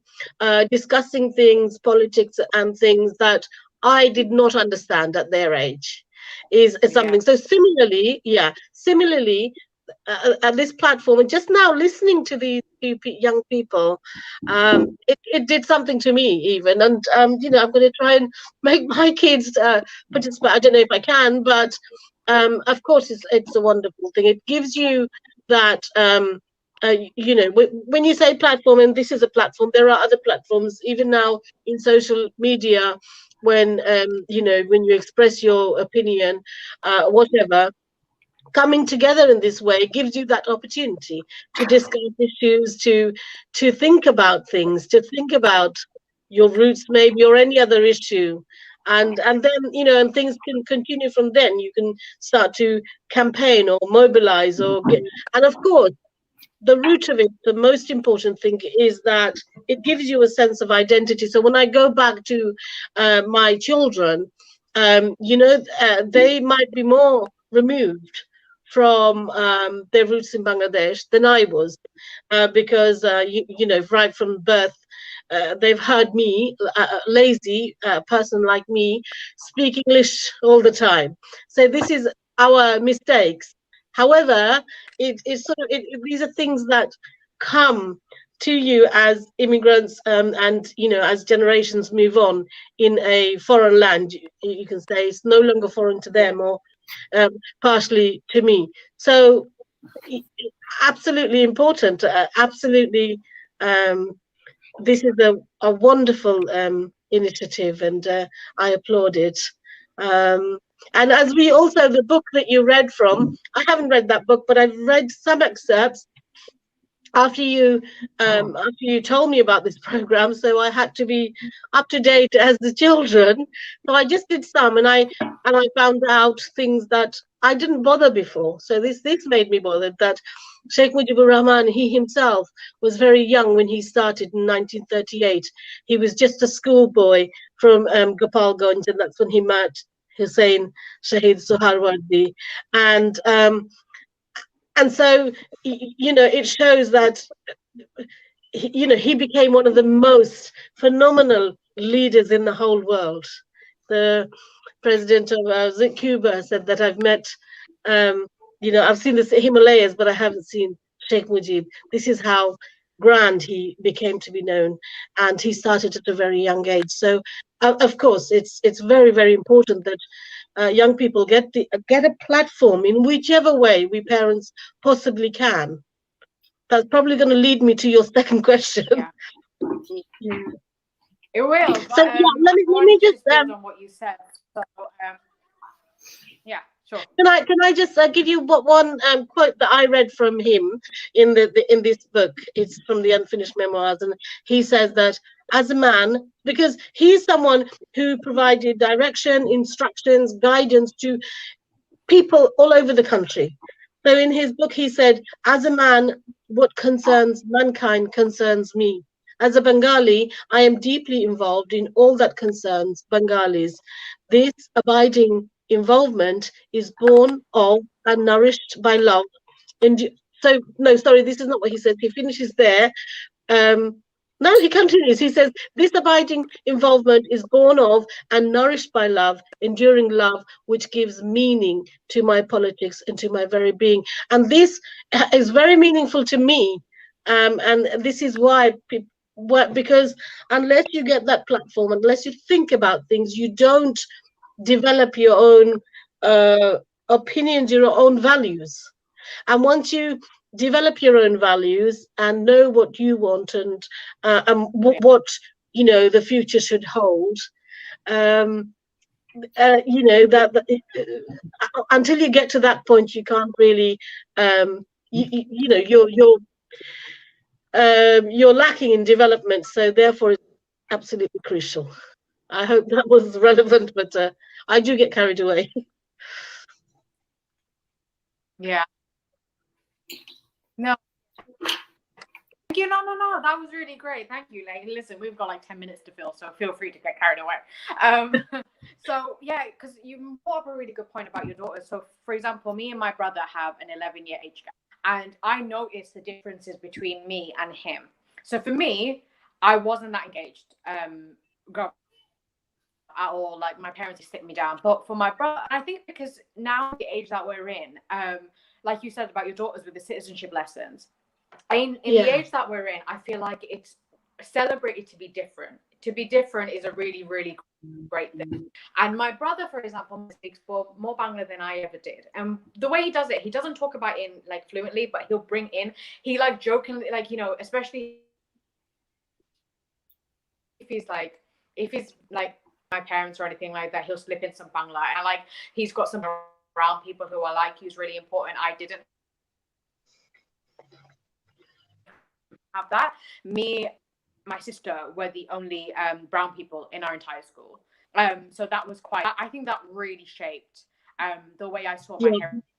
discussing things, politics and things that I did not understand at their age is something. So similarly, at this platform, and just now listening to these young people, it did something to me even. And I'm going to try and make my kids participate. I don't know if I can, but of course it's a wonderful thing. It gives you that when you say platform, and this is a platform, there are other platforms even now in social media, when when you express your opinion, whatever, coming together in this way gives you that opportunity to discuss issues, to think about things, to think about your roots maybe, or any other issue. And then, and things can continue from then. You can start to campaign or mobilize and of course, the root of it, the most important thing is that it gives you a sense of identity. So when I go back to my children, they might be more removed from their roots in Bangladesh than I was, because right from birth, they've heard me, a lazy person like me, speak English all the time. So this is our mistakes. However, these are things that come to you as immigrants, and as generations move on in a foreign land. You can say it's no longer foreign to them, or partially to me. So absolutely important. Absolutely, this is a wonderful initiative, and I applaud it. And as we also, the book that you read from, I haven't read that book, but I've read some excerpts. after you told me about this program, so I had to be up to date as the children. So I just did some, and I found out things that I didn't bother before. So this made me bothered that Sheikh Mujibur Rahman, he himself was very young when he started in 1938. He was just a schoolboy from Gopalganj, and that's when he met Hussein Shahid Suharwardi, and so it shows that he became one of the most phenomenal leaders in the whole world. The president of Cuba said that I've met, I've seen the Himalayas, but I haven't seen Sheikh Mujib. This is how grand he became to be known, and he started at a very young age. So, of course, it's very, very important that young people get a platform in whichever way we parents possibly can. That's probably going to lead me to your second question. Yeah. It will. But, so let me just build on what you said. So, yeah, sure. Can I just give you one quote that I read from him in this book? It's from the Unfinished Memoirs, and he says that as a man, because he's someone who provided direction, instructions, guidance to people all over the country. So in his book, he said, as a man, what concerns mankind concerns me. As a Bengali, I am deeply involved in all that concerns Bengalis. This abiding involvement is born of and nourished by love. And so, no, sorry, this is not what he says. He finishes there. No, he continues. He says, this abiding involvement is born of and nourished by love, enduring love, which gives meaning to my politics and to my very being. And this is very meaningful to me. And this is why because unless you get that platform, unless you think about things, you don't develop your own opinions, your own values. And once you develop your own values and know what you want and what the future should hold, until you get to that point, you can't really, you're lacking in development. So therefore, it's absolutely crucial. I hope that was relevant, but I do get carried away. Yeah. No. Thank you. No. That was really great. Thank you. Like, listen, we've got like 10 minutes to fill, so feel free to get carried away. So yeah, because you brought up a really good point about your daughter. So for example, me and my brother have an 11-year age gap, and I noticed the differences between me and him. So for me, I wasn't that engaged at all. Like, my parents just sit me down. But for my brother, I think because now the age that we're in, like you said about your daughters with the citizenship lessons, in the age that we're in, I feel like it's celebrated to be different. To be different is a really, really great thing. And my brother, for example, speaks more Bangla than I ever did. And the way he does it, he doesn't talk about it in like fluently, but he'll bring in, he like jokingly, like, especially if he's like my parents or anything like that, he'll slip in some Bangla. And like, he's got some brown people who are like, he's really important. I didn't have that. Me, my sister were the only brown people in our entire school. So that was I think that really shaped the way I saw my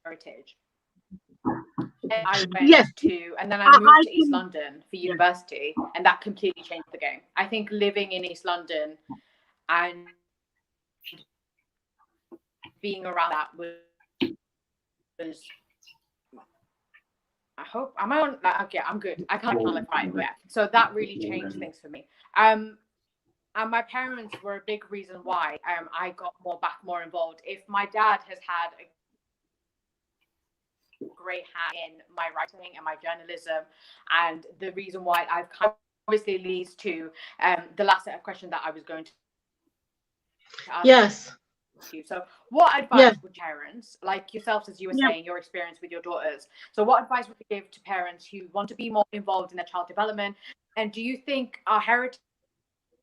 heritage. And I went and then I moved to East London for university, and that completely changed the game. I think living in East London and being around that was I hope I'm on. Okay, I'm good. I can't qualify, but so that really changed things for me. And my parents were a big reason why I got more involved. If my dad has had a great hand in my writing and my journalism, and the reason why I've obviously leads to the last set of questions that I was going to ask. Yes. So what advice would parents like yourselves, as you were saying, your experience with your daughters, so what advice would you give to parents who want to be more involved in their child development? And do you think our heritage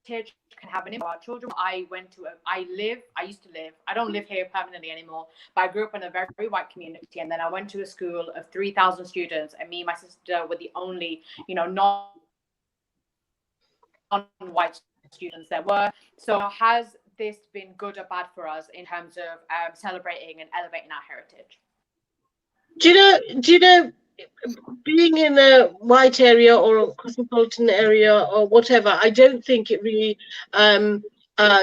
can have an impact on our children. I don't live here permanently anymore, but I grew up in a very white community, and then I went to a school of 3,000 students, and me and my sister were the only, non-white students there were. So has this been good or bad for us in terms of celebrating and elevating our heritage? Do you know, being in a white area or a cosmopolitan area or whatever, I don't think it really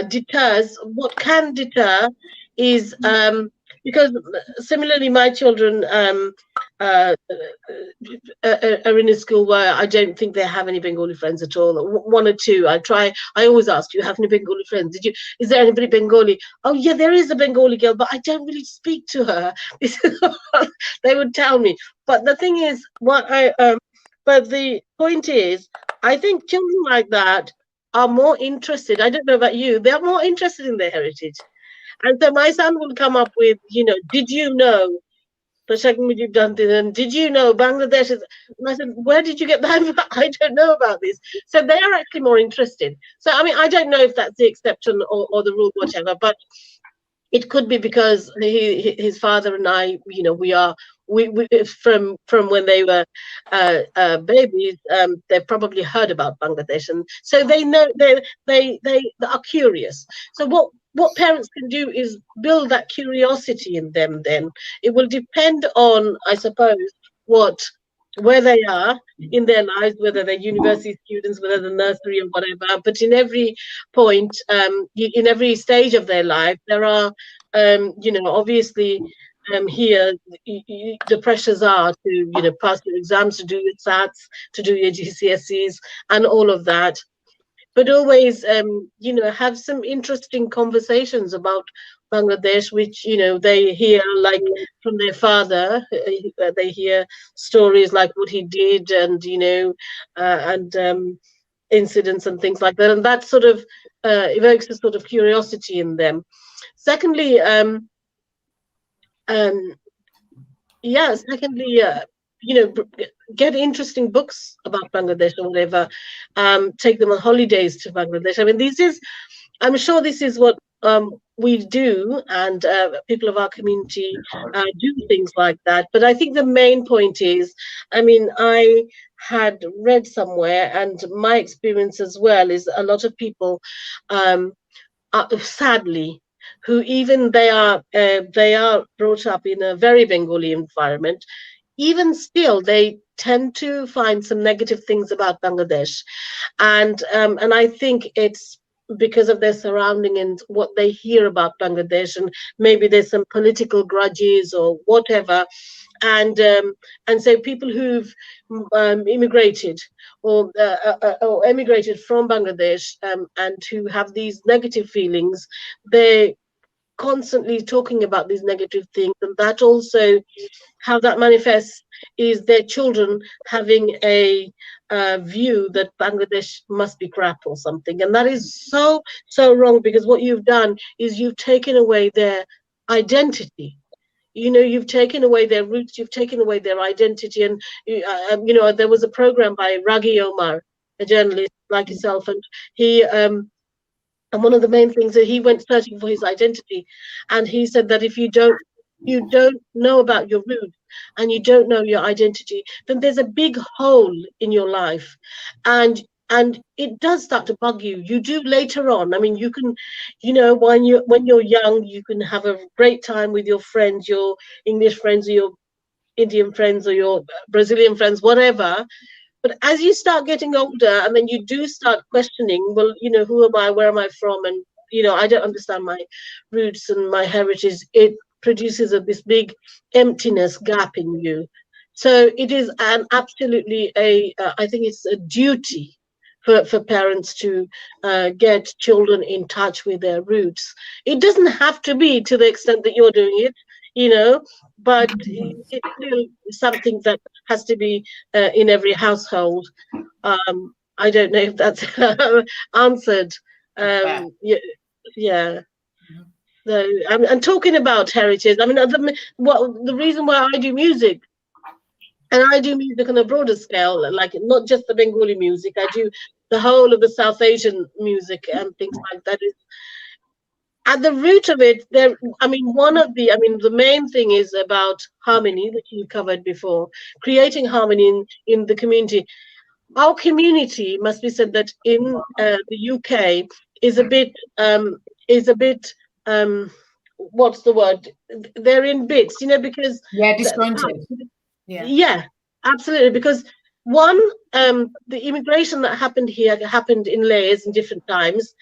deters. What can deter is because similarly, my children are in a school where I don't think they have any Bengali friends at all. One or two. I always ask, do you have any Bengali friends? Is there anybody Bengali? Oh yeah, there is a Bengali girl, but I don't really speak to her. This is what they would tell me. But the thing is, but the point is, I think children like that are more interested. I don't know about you. They're more interested in their heritage. And so my son will come up with, did you know the Sheikh Mujib done this? And did you know Bangladesh is? And I said, where did you get that? I don't know about this. So they are actually more interested. So, I mean, I don't know if that's the exception or the rule, whatever, but it could be because his father and I, we from when they were babies, they've probably heard about Bangladesh, and so they know they are curious. So what parents can do is build that curiosity in them. Then it will depend on, I suppose, where they are in their lives, whether they're university students, whether they're nursery or whatever. But in every point, in every stage of their life, there are, obviously, here the pressures are to, pass your exams, to do your SATs, to do your GCSEs, and all of that. But always, have some interesting conversations about Bangladesh, which, they hear like from their father. They hear stories like what he did and, and incidents and things like that. And that sort of evokes a sort of curiosity in them. Secondly, get interesting books about Bangladesh or whatever. Take them on holidays to Bangladesh. I mean, I'm sure this is what we do, and people of our community do things like that. But I think the main point is, I mean, I had read somewhere, and my experience as well is a lot of people, sadly, who even they are brought up in a very Bengali environment, even still they tend to find some negative things about Bangladesh, and I think it's because of their surrounding and what they hear about Bangladesh, and maybe there's some political grudges or whatever, and so people who've immigrated or emigrated from Bangladesh and who have these negative feelings, they're constantly talking about these negative things, and that also, how that manifests is their children having a view that Bangladesh must be crap or something, and that is so wrong, because what you've done is you've taken away their identity. You've taken away their roots, you've taken away their identity. And there was a program by Raghi Omar, a journalist like yourself, and he and one of the main things that he went searching for his identity, and he said that if you don't know about your roots and you don't know your identity, then there's a big hole in your life, and it does start to bug you. You do later on. I mean, you can, when you're young, you can have a great time with your friends, your English friends, or your Indian friends, or your Brazilian friends, whatever. But as you start getting older, and then you do start questioning, well, who am I? Where am I from? And, I don't understand my roots and my heritage. It produces this big emptiness gap in you. So it is absolutely I think it's a duty for parents to get children in touch with their roots. It doesn't have to be to the extent that you're doing it, but it's still something that has to be in every household. I don't know if that's answered. Yeah. So I'm talking about heritage. I mean, the reason why I do music, and I do music on a broader scale, like not just the Bengali music. I do the whole of the South Asian music and things like that is at the root of it. The main thing is about harmony, which you covered before, creating harmony in the community. Our community, must be said, that in the UK is a bit what's the word? They're in bits, because disjointed. Yeah, absolutely. Because one, the immigration that happened here happened in layers in different times,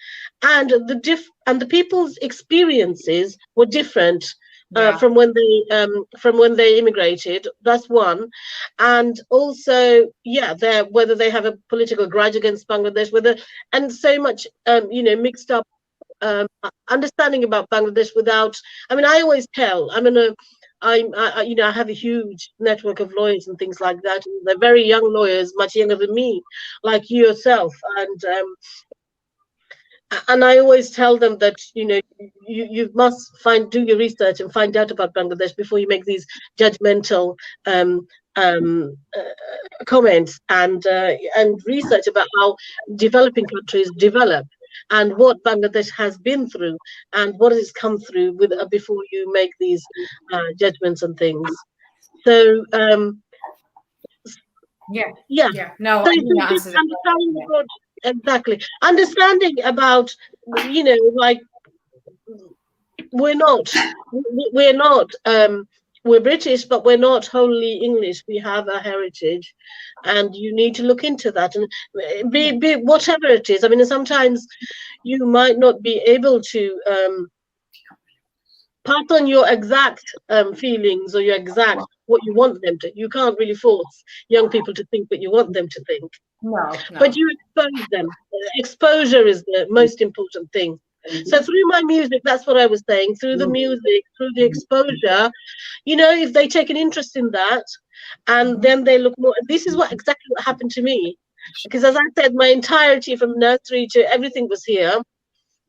and the people's experiences were different from when they immigrated. That's one, and also, whether they have a political grudge against Bangladesh, and so much, mixed up understanding about Bangladesh without. I always tell. I have a huge network of lawyers and things like that. And they're very young lawyers, much younger than me, like you yourself. And I always tell them that you must do your research and find out about Bangladesh before you make these judgmental comments and research about how developing countries develop and what Bangladesh has been through and what has come through with before you make these judgments and things. So No, so just understanding about understanding about like we're British, but we're not wholly English. We have a heritage, and you need to look into that and be whatever it is. Sometimes you might not be able to pass on your exact feelings or your exact what you want them to. You can't really force young people to think what you want them to think. No. But you expose them. Exposure is the most important thing. So through my music, that's what I was saying, through the music, through the exposure, if they take an interest in that and then they look more, this is exactly what happened to me. Because as I said, my entirety from nursery to everything was here.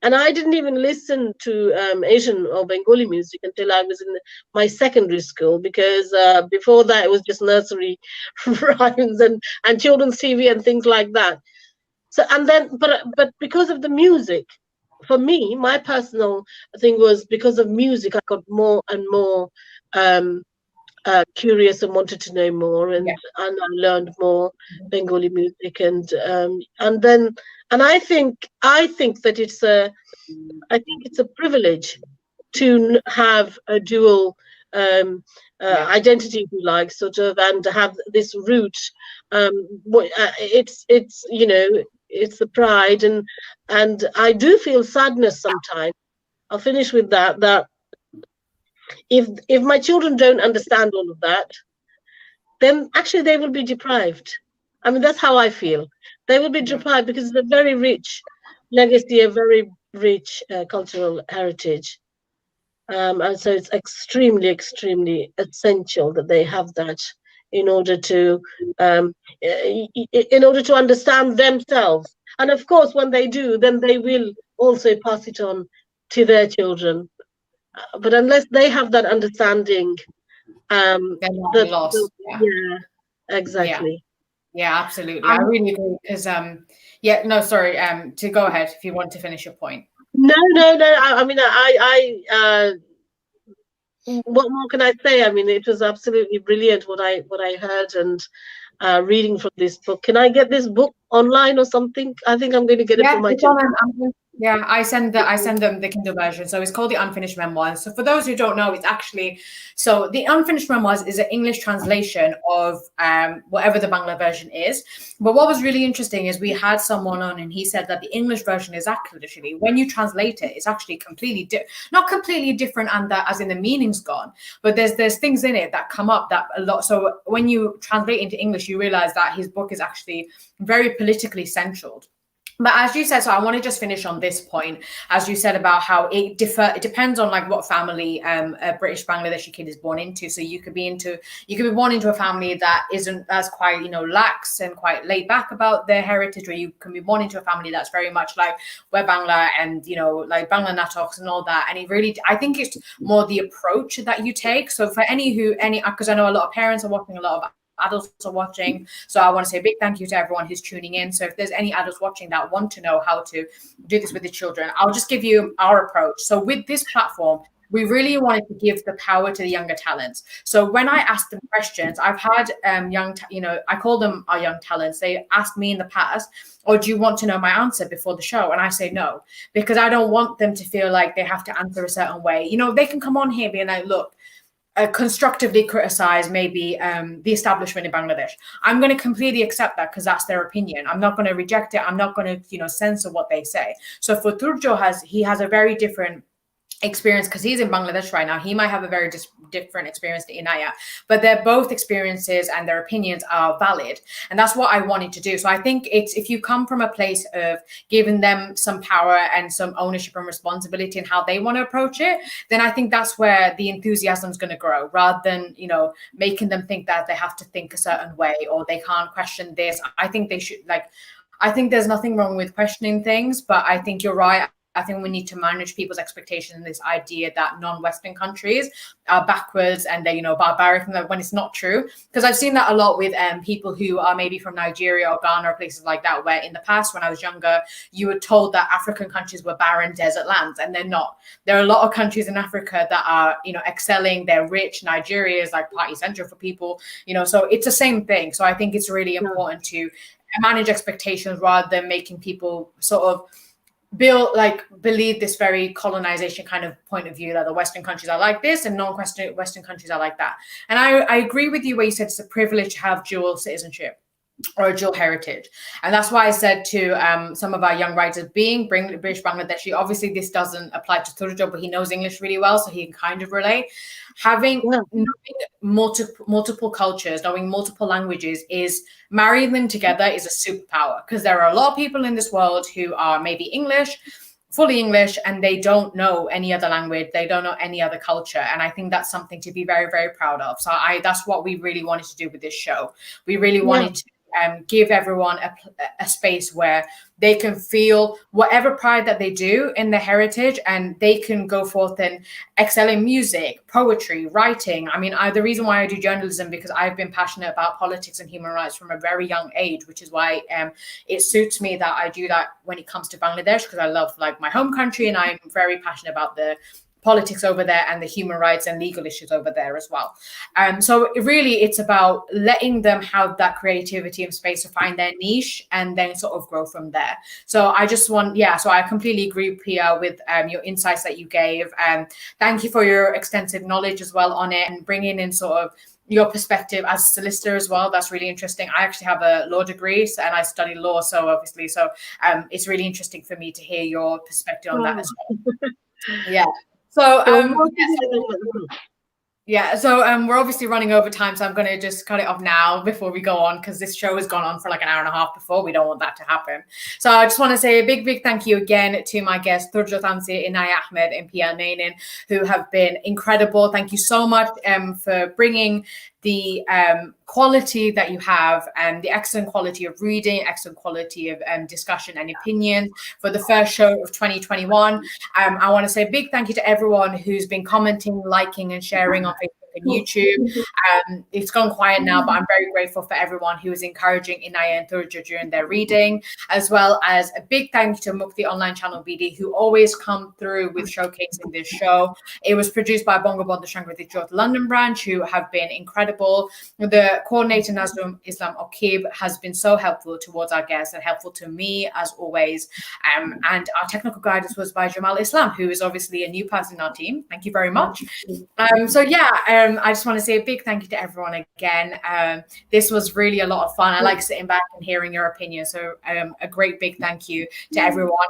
And I didn't even listen to Asian or Bengali music until I was in my secondary school, because before that it was just nursery rhymes and children's TV and things like that. So but because of the music, for me, my personal thing was because of music, I got more and more curious and wanted to know more, and I learned more Bengali music, and I think that it's a privilege to have a dual identity, if you like, sort of, and to have this root. It's the pride, and I do feel sadness sometimes. I'll finish with that if my children don't understand all of that, then actually they will be deprived. That's how I feel. They will be deprived because it's a very rich legacy, a very rich cultural heritage. And so it's extremely, extremely essential that they have that in order to understand themselves. And of course, when they do, then they will also pass it on to their children. But unless they have that understanding, they're lost. Exactly. Yeah, absolutely. I really agree. Because to go ahead if you want to finish your point. No. What more can I say? It was absolutely brilliant what I heard and reading from this book. Can I get this book online or something? I think I'm going to get it for my children. Yeah, I send them the Kindle version. So it's called The Unfinished Memoirs. So for those who don't know, it's actually, so The Unfinished Memoirs is an English translation of whatever the Bangla version is. But what was really interesting is we had someone on and he said that the English version is actually, when you translate it, it's actually not completely different, and that as in the meaning's gone, but there's things in it that come up that a lot. So when you translate into English, you realize that his book is actually very politically centered. But as you said, so I want to just finish on this point, as you said about how it depends on like what family a British Bangladeshi kid is born into. So you could be born into a family that isn't as quite, lax and quite laid back about their heritage, or you can be born into a family that's very much like we're Bangla and, like Bangla Natoks and all that. And it really, I think it's more the approach that you take. So for because I know a lot of parents are watching a lot of adults are watching. So I want to say a big thank you to everyone who's tuning in. So if there's any adults watching that want to know how to do this with the children, I'll just give you our approach. So with this platform, we really wanted to give the power to the younger talents. So when I ask them questions, I've had I call them our young talents. They asked me in the past, or do you want to know my answer before the show? And I say no, because I don't want them to feel like they have to answer a certain way. They can come on here being like, look, constructively criticize maybe the establishment in Bangladesh. I'm going to completely accept that because that's their opinion. I'm not going to reject it. I'm not going to, censor what they say. So for Turjo, he has a very different experience because he's in Bangladesh right now. He might have a very different experience to Inaya, but they're both experiences and their opinions are valid. And that's what I wanted to do. So I think it's, if you come from a place of giving them some power and some ownership and responsibility in how they want to approach it, then I think that's where the enthusiasm is going to grow, rather than, making them think that they have to think a certain way or they can't question this. I think they should, I think there's nothing wrong with questioning things, but I think you're right. I think we need to manage people's expectations and this idea that non-Western countries are backwards and they're, barbaric, when it's not true. Because I've seen that a lot with people who are maybe from Nigeria or Ghana or places like that, where in the past, when I was younger, you were told that African countries were barren desert lands, and they're not. There are a lot of countries in Africa that are, excelling. They're rich. Nigeria is like party central for people, so it's the same thing. So I think it's really important to manage expectations rather than making people sort of believe this very colonization kind of point of view that the Western countries are like this and non-Western countries are like that. And I agree with you where you said it's a privilege to have dual citizenship or a dual heritage. And that's why I said to some of our young writers, being British Bangladeshi, obviously this doesn't apply to Turjo, but he knows English really well, so he can kind of relate. Knowing multiple cultures, knowing multiple languages, is marrying them together is a superpower, because there are a lot of people in this world who are maybe English, fully English, and they don't know any other language, they don't know any other culture. And I think that's something to be very, very proud of. So that's what we really wanted to do with this show. We really wanted to give everyone a space where they can feel whatever pride that they do in their heritage, and they can go forth and excel in music, poetry, writing. I mean, the reason why I do journalism, because I've been passionate about politics and human rights from a very young age, which is why it suits me that I do that when it comes to Bangladesh, because I love my home country, and I'm very passionate about the politics over there and the human rights and legal issues over there as well. So really it's about letting them have that creativity and space to find their niche and then sort of grow from there. So I just so I completely agree, Priya, with your insights that you gave. Thank you for your extensive knowledge as well on it, and bringing in sort of your perspective as a solicitor as well. That's really interesting. I actually have a law degree and I study law, so obviously, it's really interesting for me to hear your perspective on that as well. Yeah. So we're obviously running over time, so I'm going to just cut it off now before we go on, because this show has gone on for like an hour and a half before. We don't want that to happen. So I just want to say a big, big thank you again to my guests, Turjo Tamsi, Inaya Ahmed, and Pia Nainin, who have been incredible. Thank you so much for bringing the quality that you have, and the excellent quality of reading, excellent quality of discussion and opinion for the first show of 2021. I want to say a big thank you to everyone who's been commenting, liking, and sharing on Facebook and YouTube. It's gone quiet now, but I'm very grateful for everyone who is encouraging Inaya and Turjo during their reading, as well as a big thank you to Mukti Online Channel BD, who always come through with showcasing this show. It was produced by Bongobondhuo Sangskritik Jote London branch, who have been incredible. The coordinator, Nazrul Islam Okib, has been so helpful towards our guests and helpful to me as always. And our technical guidance was by Jamal Islam, who is obviously a new person in our team. Thank you very much. I just want to say a big thank you to everyone again. This was really a lot of fun. I like sitting back and hearing your opinion. So a great big thank you to everyone.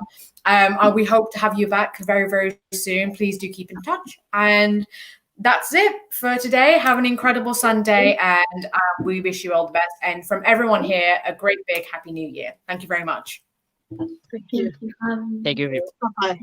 We hope to have you back very, very soon. Please do keep in touch. And that's it for today. Have an incredible Sunday, and we wish you all the best. And from everyone here, a great big Happy New Year. Thank you very much. Thank you. Thank you. Bye-bye.